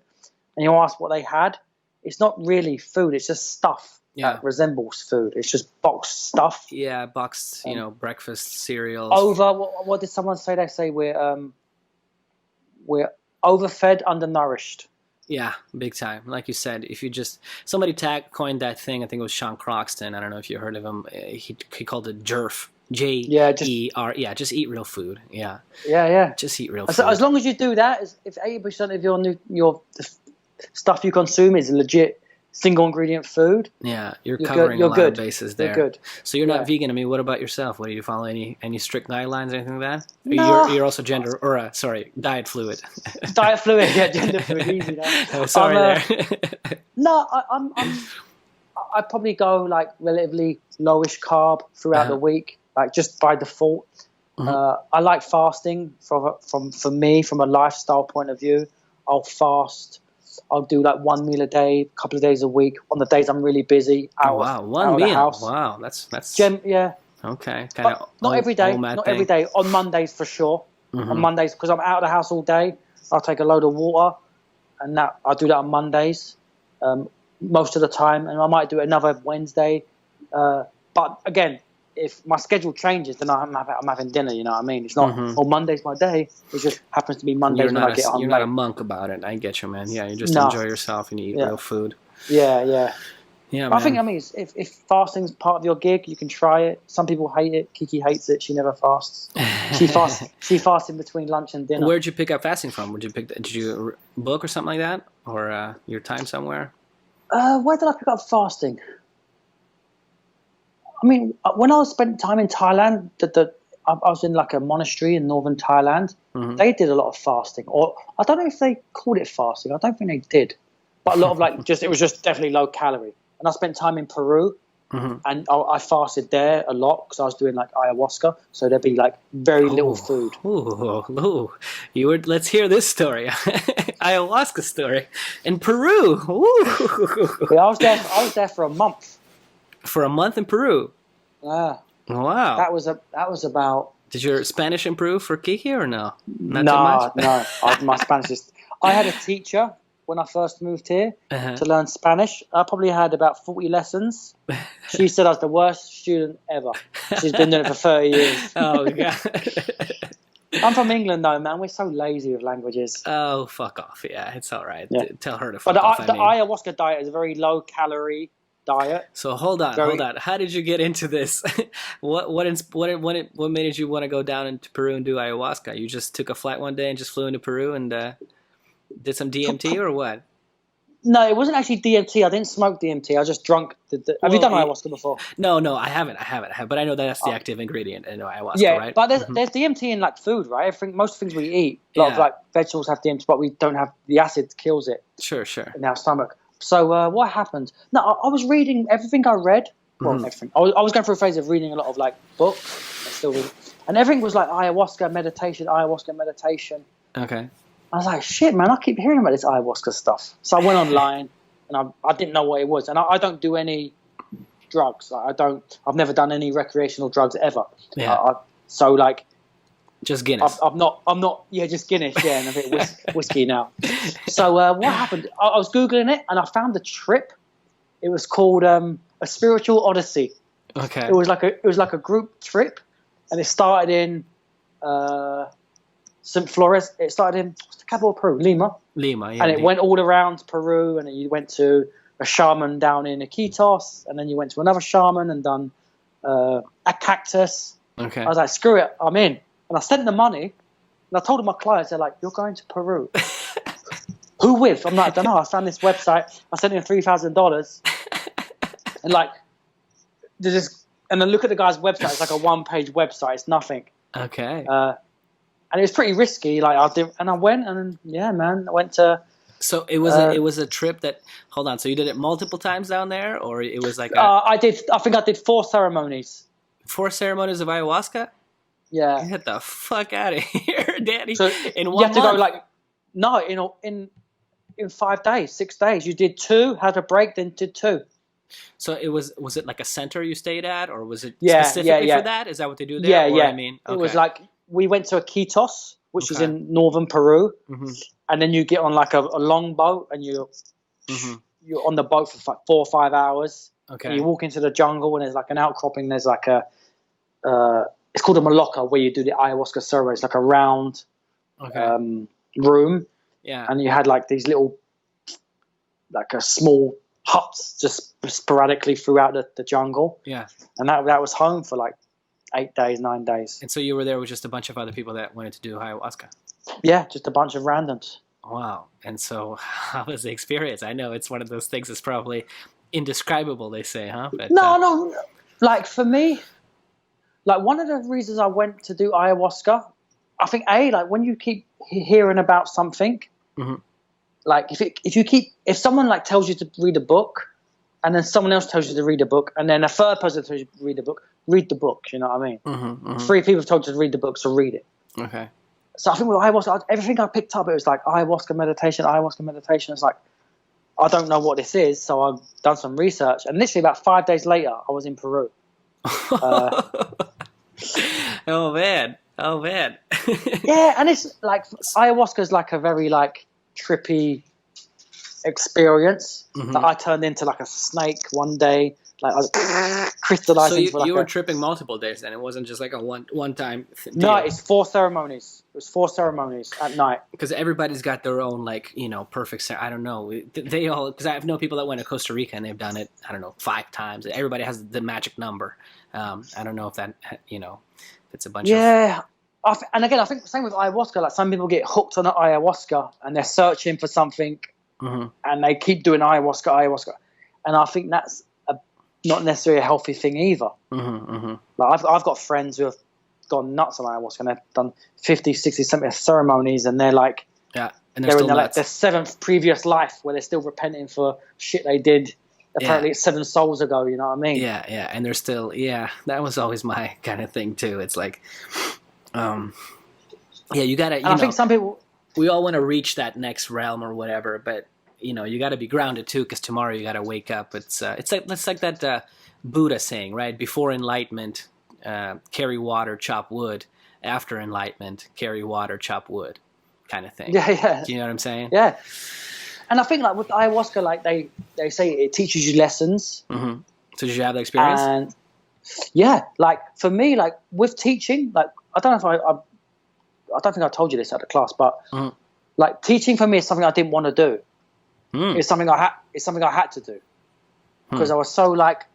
and you ask what they had, it's not really food. It's just stuff that resembles food. It's just boxed stuff. Yeah, boxed, breakfast cereals. What did someone say? They say we're overfed, undernourished. Yeah, big time. Like you said, if you somebody coined that thing. I think it was Sean Croxton. I don't know if you heard of him. He called it JERF. JER. Yeah, just eat real food. Yeah. Just eat real food. As long as you do that, if 80% of your stuff you consume is legit single ingredient food. Yeah, you're covering a lot of bases there. You're good. So you're not vegan. I mean, what about yourself? Do you follow any strict guidelines or anything like that? No. You're also diet fluid. Diet fluid, yeah, gender fluid, easy now. Oh, sorry there. No, I probably go like relatively lowish carb throughout the week, like just by default. I like fasting for me, from a lifestyle point of view. I'll fast. I'll do like one meal a day, a couple of days a week. On the days I'm really busy, one meal. House. Wow, that's yeah. Okay, kind of not every day. Not every day. On Mondays for sure. On Mondays, because I'm out of the house all day, I'll take a load of water, and I'll do that on Mondays most of the time, and I might do it another Wednesday. But again, if my schedule changes, then I'm having dinner. You know what I mean? It's not, Monday's my day. It just happens to be Mondays when I get home. You're not a monk about it. I get you, man. Yeah, you just enjoy yourself and you eat real food. Yeah, man. I think, if fasting's part of your gig, you can try it. Some people hate it. Kiki hates it. She never fasts. She fasts in between lunch and dinner. Where'd you pick up fasting from? Did you book or something like that, or your time somewhere? Where did I pick up fasting? I mean, when I spent time in Thailand, I was in like a monastery in northern Thailand. They did a lot of fasting, or I don't know if they called it fasting. I don't think they did, but a lot of it was just definitely low calorie. And I spent time in Peru, and I fasted there a lot because I was doing like ayahuasca, so there'd be like very little food. Let's hear this story, ayahuasca story in Peru. Yeah, I was there for a month. For a month in Peru. Yeah. Wow. That was about. Did your Spanish improve for Kiki or no? Not too much? No. My Spanish is. I had a teacher when I first moved here to learn Spanish. I probably had about 40 lessons. She said I was the worst student ever. She's been doing it for 30 years. Oh, God. I'm from England, though, man. We're so lazy with languages. Oh, fuck off. Yeah, it's all right. Yeah. Tell her to fuck off. But the ayahuasca diet is a very low-calorie diet. So hold on. How did you get into this? What made you want to go down into Peru and do ayahuasca? You just took a flight one day and just flew into Peru and did some DMT or what? No, it wasn't actually DMT. I didn't smoke DMT. I just drunk. Have you done ayahuasca before? No, I haven't. But I know that's the active ingredient in ayahuasca, yeah, right? But there's DMT in like food, right? Most things we eat, a lot of like vegetables have DMT, but we don't have the acid kills it. Sure. In our stomach. So what happened? No, I was reading everything I read. Well, everything. I was going through a phase of reading a lot of like books. And everything was like ayahuasca meditation. Okay. I was like, shit, man, I keep hearing about this ayahuasca stuff. So I went online, and I didn't know what it was. And I don't do any drugs. I've never done any recreational drugs ever. Yeah. So like. Just Guinness. I'm not. Yeah, just Guinness. Yeah, and a bit of whiskey now. So what happened? I was googling it, and I found a trip. It was called a spiritual odyssey. Okay. It was like a group trip, and it started in St. Flores. It started in what's the capital of Peru? Lima. Yeah. And it went all around Peru, and you went to a shaman down in Iquitos, and then you went to another shaman and done a cactus. Okay. I was like, screw it, I'm in. And I sent the money, and I told my clients, they're like, you're going to Peru. Who with? I'm like, I don't know. I found this website. I sent in $3,000. And like, and then look at the guy's website. It's like a one-page website. It's nothing. Okay. And it was pretty risky. Like I went, and yeah, man, I went to. So it was a trip that. Hold on. So you did it multiple times down there, or it was like I think I did 4 ceremonies. 4 ceremonies of ayahuasca? Yeah. Get the fuck out of here, Danny! So in 1 you have to month? go like in 5 days, 6 days. You did 2, had a break, then did 2. So was it like a center you stayed at, or was it Yeah, specifically yeah. for that? Is that what they do there? Yeah. I mean, okay. It was like we went to Iquitos, which is Okay. in northern Peru, Mhm. and then you get on like a long boat, and you're on the boat for like 4 or 5 hours. Okay. And you walk into the jungle, and there's like an outcropping. There's like it's called a maloca, where you do the ayahuasca ceremony. It's like a round room, Yeah. and you had like these little, like a small huts just sporadically throughout the jungle. Yeah. And that was home for like 8 days, 9 days. And so you were there with just a bunch of other people that wanted to do ayahuasca. Yeah, just a bunch of randoms. Wow. And so how was the experience? I know it's one of those things that's probably indescribable, they say, huh? But, No. Like for me, like one of the reasons I went to do ayahuasca, I think like when you keep hearing about something, like if someone like tells you to read a book, and then someone else tells you to read a book, and then a third person tells you to read the book. You know what I mean? 3 people have told you to read the book, so read it. Okay. So I think with ayahuasca, everything I picked up, it was like ayahuasca meditation. It's like, I don't know what this is, so I've done some research, and literally about 5 days later, I was in Peru. Oh man. Yeah, and it's like ayahuasca is like a very like trippy experience that I turned into like a snake one day. Like I was crystallizing. So you were tripping multiple days then? It wasn't just like a one time deal. No, it's 4 ceremonies. It was 4 ceremonies at night. Because everybody's got their own like perfect. I don't know. They all, because I know people that went to Costa Rica and they've done it. I don't know, 5 times. Everybody has the magic number. I don't know if that it's a bunch of. Yeah. And again, I think the same with ayahuasca. Like some people get hooked on ayahuasca and they're searching for something, and they keep doing ayahuasca, and I think that's not necessarily a healthy thing either. Like I've got friends who have gone nuts on ayahuasca and they've done 50, 60, 70 ceremonies, and they're like, and they're in their 7th previous life where they're still repenting for shit they did. Apparently, it's 7 souls ago. You know what I mean? Yeah, and they're still. Yeah, that was always my kind of thing too. It's like, you gotta. I think some people. We all want to reach that next realm or whatever, but you got to be grounded too, because tomorrow you got to wake up. It's like that Buddha saying, right? Before enlightenment, carry water, chop wood. After enlightenment, carry water, chop wood, kind of thing. Yeah. Do you know what I'm saying? Yeah. And I think like with ayahuasca, like they say it teaches you lessons. So did you have that experience? And yeah, like for me, like with teaching, like I don't know if I don't think I told you this at the class, but like teaching for me is something I didn't want to do. It's something I had to do because I was so like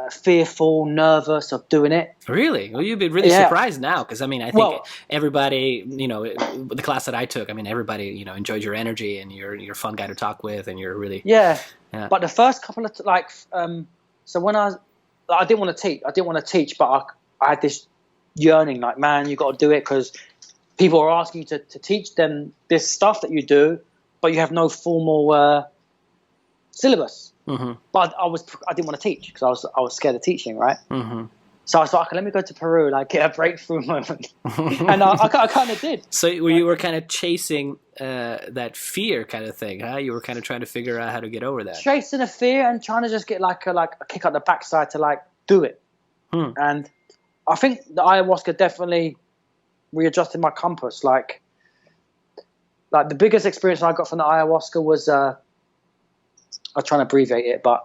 fearful, nervous of doing it. Really? Well, you'd be really surprised now, because I mean, I think everybody, the class that I took, I mean, everybody, enjoyed your energy, and you're a fun guy to talk with, and you're really But the first couple of so when I didn't want to teach, but I had this yearning, like, man, you got to do it because people are asking you to teach them this stuff that you do, but you have no formal syllabus. But I didn't want to teach because I was scared of teaching, right? So I was like, okay, let me go to Peru, like get a breakthrough moment, and I kind of did. So you were kind of chasing that fear kind of thing, huh? You were kind of trying to figure out how to get over that. Chasing a fear and trying to just get like a kick up the backside to like do it. And I think the ayahuasca definitely readjusted my compass. Like the biggest experience I got from the ayahuasca was I'm trying to abbreviate it, but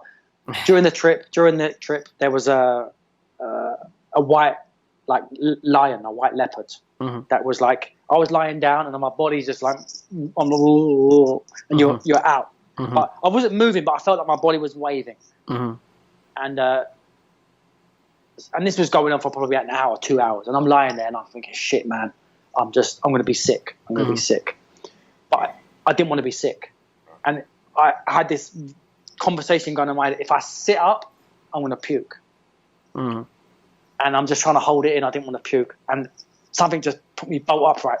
during the trip, there was a white lion, a white leopard that was like, I was lying down and my body's just like, and you're out. But I wasn't moving, but I felt like my body was waving. And this was going on for probably an hour, 2 hours. And I'm lying there and I'm thinking, shit, man, I'm going to be sick. I'm going to be sick. But I didn't want to be sick. And I had this conversation going on in my head. If I sit up, I'm going to puke. And I'm just trying to hold it in. I didn't want to puke. And something just put me bolt upright.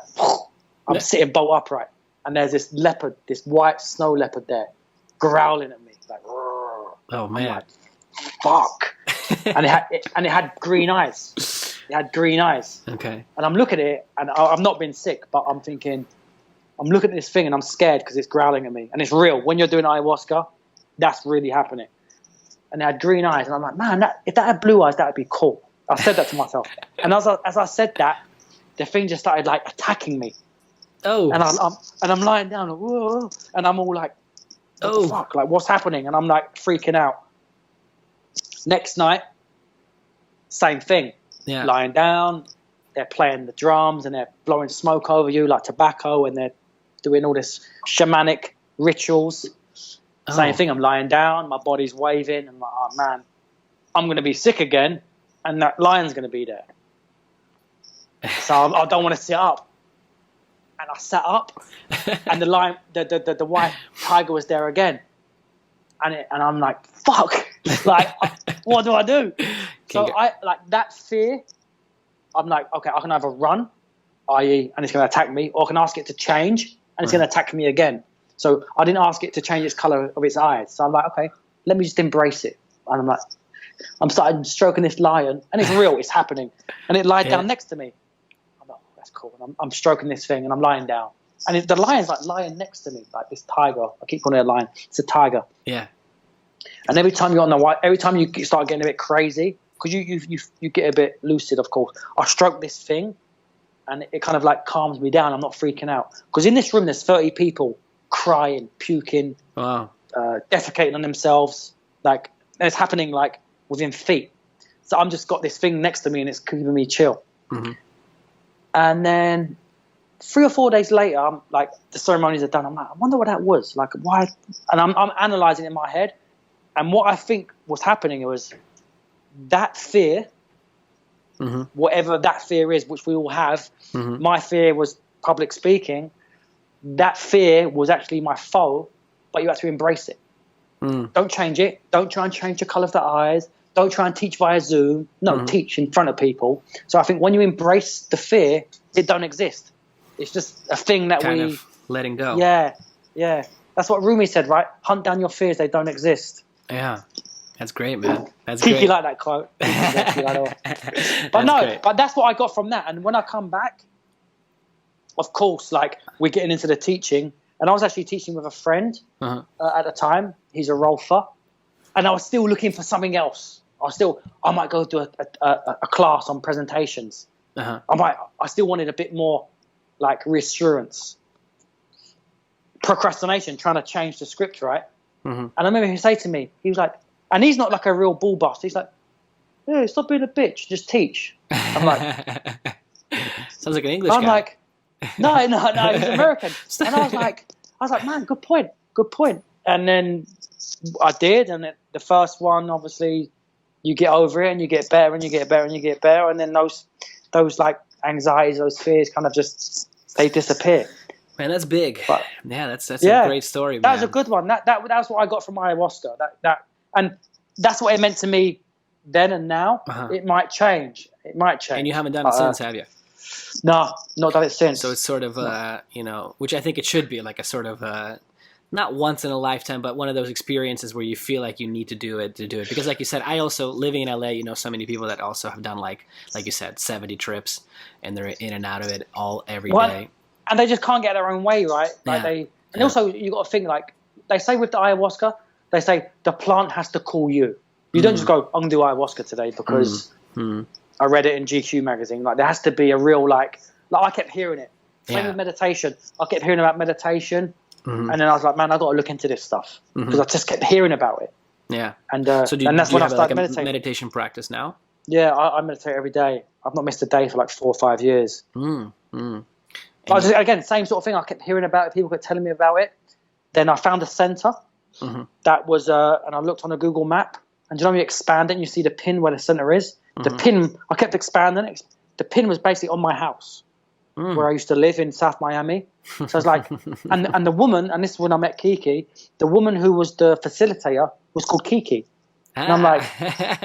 I'm sitting bolt upright. And there's this leopard, this white snow leopard there, growling at me. Like, oh, man. Like, fuck. And it had green eyes. It had green eyes. Okay. And I'm looking at it, and I've not been sick, but I'm thinking, I'm looking at this thing, and I'm scared because it's growling at me. And it's real. When you're doing ayahuasca, that's really happening. And it had green eyes, and I'm like, man, if that had blue eyes, that would be cool. I said that to myself. And as I said that, the thing just started like attacking me. Oh. And I'm lying down, like, whoa, and I'm all like, what the fuck? Like, what's happening? And I'm like freaking out. Next night, same thing. Yeah. Lying down, they're playing the drums and they're blowing smoke over you like tobacco, and they're doing all this shamanic rituals. Same thing. I'm lying down, my body's waving. I'm like, oh man, I'm going to be sick again, and that lion's going to be there. So I don't want to sit up. And I sat up, and the lion, the white tiger was there again. And I'm like, fuck, like, what do I do? So I like that fear. I'm like, okay, I can either run, i.e., and it's going to attack me, or I can ask it to change, and it's going to attack me again. So I didn't ask it to change its color of its eyes. So I'm like, okay, let me just embrace it. And I'm like, I'm starting stroking this lion, and it's real, it's happening. And it lied down next to me. I'm like, oh, that's cool. And I'm stroking this thing, and I'm lying down. And the lion's like lying next to me, like this tiger. I keep calling it a lion. It's a tiger. Yeah. And every time you're on the white, every time you start getting a bit crazy, because you get a bit lucid, of course, I stroke this thing, and it kind of like calms me down. I'm not freaking out. Because in this room, there's 30 people crying, puking, defecating on themselves. Like, and it's happening like within feet. So I'm just got this thing next to me, and it's keeping me chill. Mm-hmm. And then 3 or 4 days later, I'm like, the ceremonies are done. I'm like, I wonder what that was. Like, why? And I'm analyzing it in my head. And what I think was happening was that fear, whatever that fear is, which we all have, my fear was public speaking. That fear was actually my foe, but you have to embrace it. Don't change it. Don't try and change the color of the eyes. Don't try and teach via Zoom. No, teach in front of people. So I think when you embrace the fear, it don't exist. It's just a thing that kind of letting go. Yeah, yeah. That's what Rumi said, right? Hunt down your fears; they don't exist. Yeah, that's great, man. That's great. Kiki like that quote. But no, great. But that's what I got from that. And when I come back, of course, like we're getting into the teaching, and I was actually teaching with a friend at the time. He's a rolfer, and I was still looking for something else. I might go do a class on presentations. I still wanted a bit more like reassurance. Procrastination, trying to change the script, right? And I remember he said to me, he was like, and he's not like a real bull bust. He's like, yeah, stop being a bitch, just teach. I'm like, sounds like an English guy. I'm like, no, he's American. And I was like, man, good point. And then I did, and the first one, obviously, you get over it, and you get better, and you get better, and you get better, and then those like anxieties, those fears, kind of just they disappear. Man, that's big. But, yeah, that's a great story, man. That was a good one. That's what I got from ayahuasca. And that's what it meant to me then and now. It might change. And you haven't done it since, have you? No, not done it since. So it's sort of, which I think it should be like a sort of, not once in a lifetime, but one of those experiences where you feel like you need to do it. Because like you said, I also, living in LA, so many people that also have done like you said, 70 trips, and they're in and out of it every day. And they just can't get their own way, right? Like also you got to think, like they say with the ayahuasca, they say the plant has to call you. You don't just go, I'm gonna do ayahuasca today because I read it in GQ magazine. Like there has to be a real like I kept hearing it. Same with meditation. I kept hearing about meditation, and then I was like, man, I got to look into this stuff because I just kept hearing about it. Yeah. And so and that's when I started meditating. Meditation practice now? Yeah, I meditate every day. I've not missed a day for like 4 or 5 years. But again, same sort of thing. I kept hearing about it. People kept telling me about it. Then I found a center that was, and I looked on a Google map, and you expand it and you see the pin where the center is. The pin, I kept expanding it. The pin was basically on my house where I used to live in South Miami. So I was like, and the woman, and this is when I met Kiki, the woman who was the facilitator was called Kiki. And I'm like,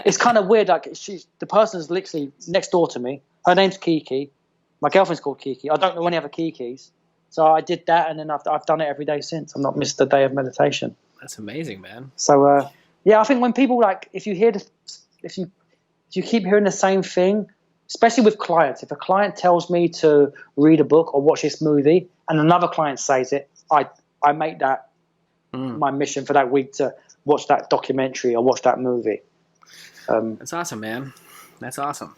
it's kind of weird. Like the person's literally next door to me. Her name's Kiki. My girlfriend's called Kiki. I don't know any other Kikis. So I did that, and then I've done it every day since. I've not missed a day of meditation. That's amazing, man. So yeah, I think when people if you hear if you keep hearing the same thing, especially with clients, if a client tells me to read a book or watch this movie, and another client says it, I make that my mission for that week to watch that documentary or watch that movie. That's awesome, man. That's awesome.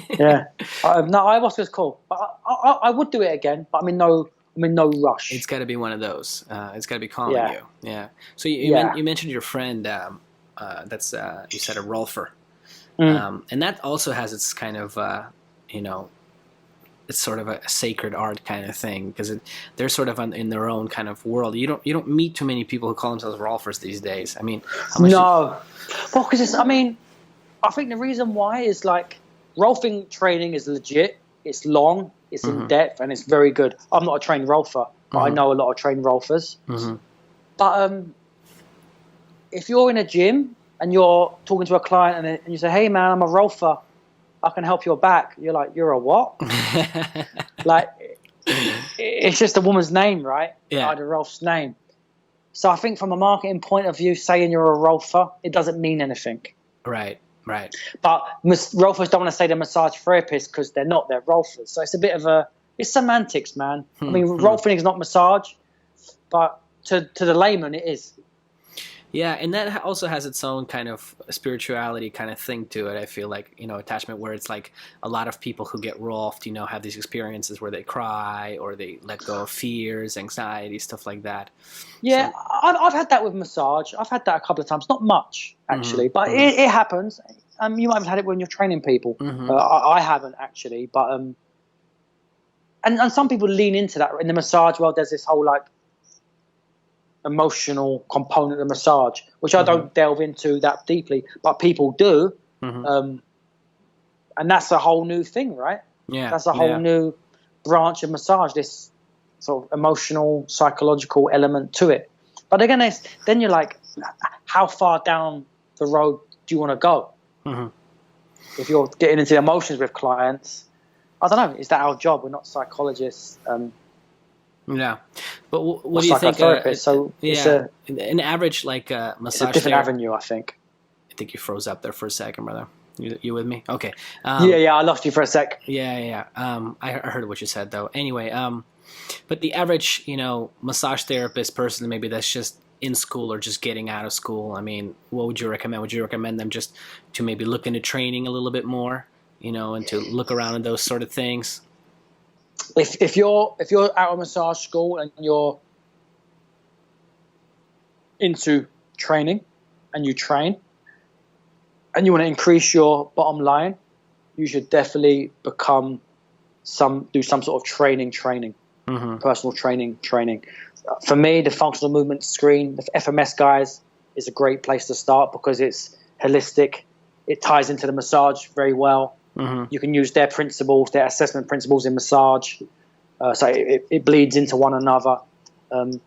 Yeah. No, ayahuasca is cool. I would do it again, but I'm in no rush. It's got to be one of those. It's got to be calling you. Yeah. So you mentioned your friend. That's you said a rolfer, and that also has its kind of it's sort of a sacred art kind of thing because they're sort of in their own kind of world. You don't meet too many people who call themselves rolfers these days. I mean, well, because I think the reason why is like rolfing training is legit. It's long, it's in depth, and it's very good. I'm not a trained rolfer, but I know a lot of trained rolfers. But if you're in a gym and you're talking to a client and you say, "Hey man, I'm a rolfer, I can help your back," you're like, "You're a what?" Like, it's just a woman's name, right? Yeah. Ida Rolf's name. So I think from a marketing point of view, saying you're a rolfer, it doesn't mean anything. Right. But rolfers don't want to say they're massage therapists because they're not. They're rolfers. So it's a bit of it's semantics, man. I mean, rolfing is not massage, but to the layman, it is. Yeah, and that also has its own kind of spirituality kind of thing to it. I feel like, attachment where it's like a lot of people who get rolfed, have these experiences where they cry or they let go of fears, anxiety, stuff like that. Yeah, so, I've had that with massage. I've had that a couple of times. Not much, actually, but it happens. You might have had it when you're training people. I haven't, actually. But and some people lean into that. In the massage world, there's this whole, like, emotional component of massage, which I don't delve into that deeply, but people do. And that's a whole new thing, right? Yeah. That's a whole new branch of massage, this sort of emotional, psychological element to it. But again, then you're like, how far down the road do you want to go? If you're getting into emotions with clients, I don't know, is that our job? We're not psychologists. Yeah, but what do you think? So it's an average massage. It's a different avenue, I think. I think you froze up there for a second, brother. You with me? Okay. Yeah, I lost you for a sec. Yeah. I heard what you said though. Anyway, but the average, massage therapist person, maybe that's just in school or just getting out of school. I mean, what would you recommend? Would you recommend them just to maybe look into training a little bit more, and to look around at those sort of things? If you're out of massage school and you're into training and you train and you want to increase your bottom line, you should definitely do some sort of training, personal training. For me, the functional movement screen, the FMS guys, is a great place to start because it's holistic. It ties into the massage very well. You can use their principles, their assessment principles in massage. So it bleeds into one another. And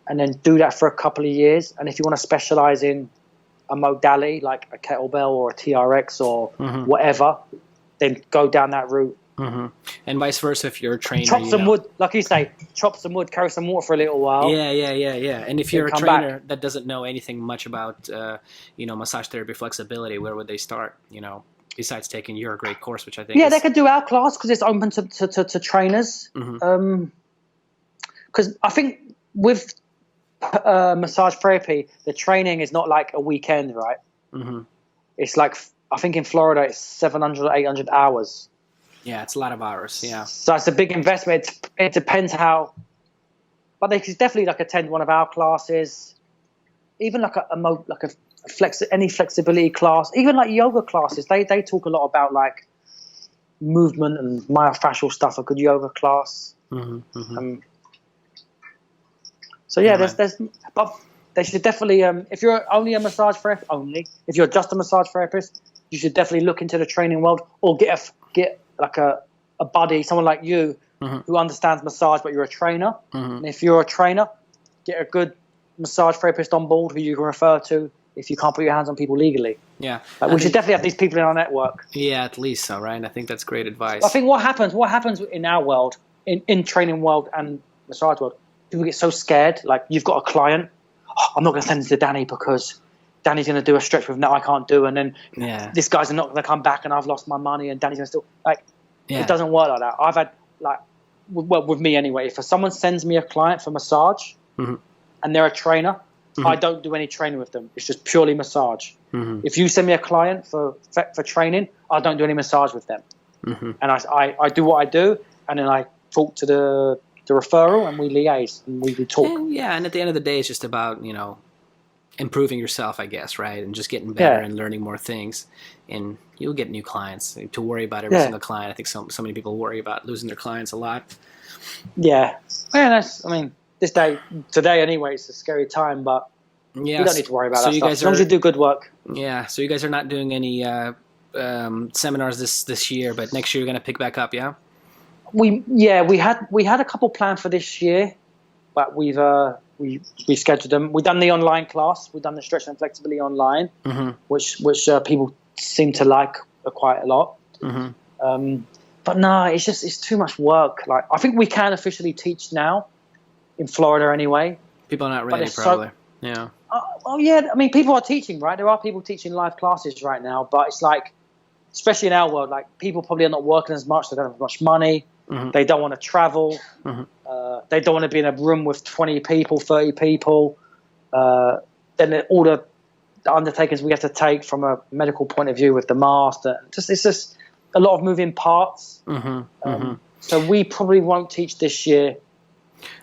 then do that for a couple of years. And if you want to specialize in a modality like a kettlebell or a TRX or whatever, then go down that route. And vice versa if you're a trainer. Chop some wood, like you say, carry some water for a little while. Yeah. And if you're a trainer that doesn't know anything much about, massage therapy flexibility, where would they start, besides taking your great course, which I think they could do our class because it's open to trainers. Because I think with massage therapy, the training is not like a weekend, right? It's like, I think in Florida, it's 700 or 800 hours. Yeah, it's a lot of hours, yeah. So it's a big investment. It depends how, but they could definitely attend one of our classes, even any flexibility class, even yoga classes. They talk a lot about movement and myofascial stuff. A good yoga class. So yeah, but they should definitely, if you're only a massage therapist, if you're just a massage therapist, you should definitely look into the training world, or get like a buddy, someone like you, who understands massage, but you're a trainer. And if you're a trainer, get a good massage therapist on board who you can refer to if you can't put your hands on people legally. Yeah. Like, we should definitely have these people in our network. Yeah, at least so, right? I think that's great advice. I think what happens in our world, in training world and massage world, people get so scared. Like, you've got a client, I'm not going to send it to Danny because Danny's going to do a stretch with that I can't do, and then this guy's not going to come back, and I've lost my money, and Danny's going to still, like, it doesn't work like that. I've had, like, well, with me anyway, if someone sends me a client for massage and they're a trainer, I don't do any training with them. It's just purely massage. If you send me a client for training, I don't do any massage with them. And I do what I do, and then I talk to the referral, and we liaise, and we talk. And at the end of the day, it's just about, you know, improving yourself, I guess, right? And just getting better and learning more things. And you'll get new clients. To worry about every single client, I think so many people worry about losing their clients a lot. Yeah. That's, I mean, today anyway, it's a scary time, but you don't need to worry about that stuff. As long as you do good work. Yeah. So you guys are not doing any seminars this year, but next year you're going to pick back up, yeah? We had a couple planned for this year, but we've scheduled them. We've done the online class. We've done the stretch and flexibility online, which people seem to like quite a lot. But no, it's too much work. Like, I think we can officially teach now in Florida anyway. People are not ready, probably. Yeah. Oh yeah, I mean, people are teaching, right? There are people teaching live classes right now, but it's like, especially in our world, like, people probably are not working as much. They don't have as much money. They don't want to travel. They don't want to be in a room with 20 people, 30 people. Then all the undertakings we have to take from a medical point of view with the mask. It's just a lot of moving parts. So we probably won't teach this year.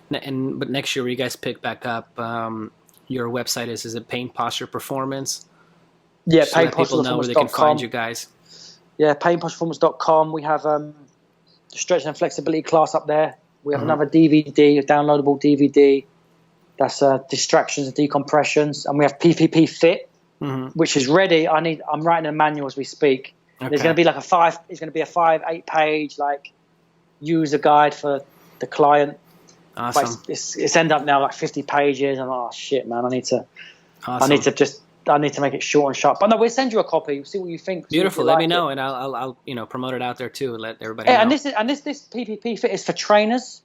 But next year, when you guys pick back up, your website is it Pain Posture Performance? Yeah, so that people know where they can find you guys. Yeah, painpostureperformance.com. We have the stretch and flexibility class up there. We have another DVD, a downloadable DVD. That's distractions and decompressions. And we have PPP Fit, which is ready. I'm writing a manual as we speak. Okay. There's going to be like a 5-8 page like user guide for the client. Awesome. But it's end up now like 50 pages. I'm like, oh shit, man, I need to make it short and sharp. But no, we'll send you a copy. See what you think. Beautiful. Let me know, and I'll promote it out there too. And let everybody know. And this PPP Fit is for trainers,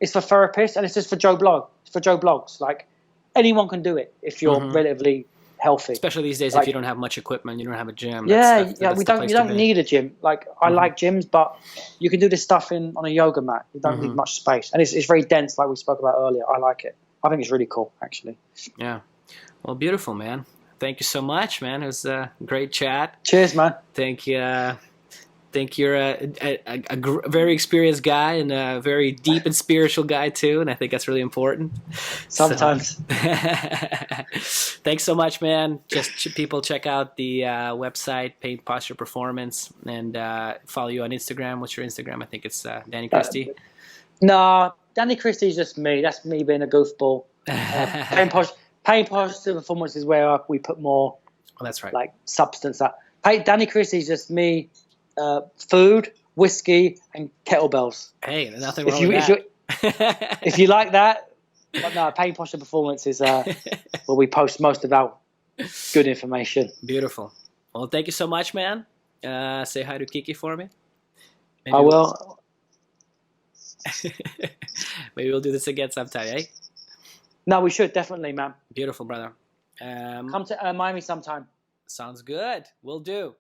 it's for therapists, and it's just for Joe Blogs. Like, anyone can do it if you're relatively healthy. Especially these days, if you don't have much equipment, you don't have a gym. You don't need a gym. Like, I like gyms, but you can do this stuff on a yoga mat. You don't need much space, and it's very dense, like we spoke about earlier. I like it. I think it's really cool, actually. Yeah. Well, beautiful, man. Thank you so much, man. It was a great chat. Cheers, man. Thank you. Think you're a very experienced guy, and a very deep and spiritual guy too, and I think that's really important. Sometimes. So, thanks so much, man. Just people check out the website, Pain Posture Performance, and follow you on Instagram. What's your Instagram? I think it's Danny Christie. No, Danny Christie is just me. That's me being a goofball. Pain Posture Performance is where we put more. Oh, that's right. Like substance. Danny Christie is just me. Food, whiskey, and kettlebells. Hey, there's nothing wrong with that. If you like that, but no, Pain Posture Performance is where we post most of our good information. Beautiful. Well, thank you so much, man. Say hi to Kiki for me. I will. Maybe we'll do this again sometime, eh? No, we should, definitely, man. Beautiful, brother. Come to Miami sometime. Sounds good. Will do.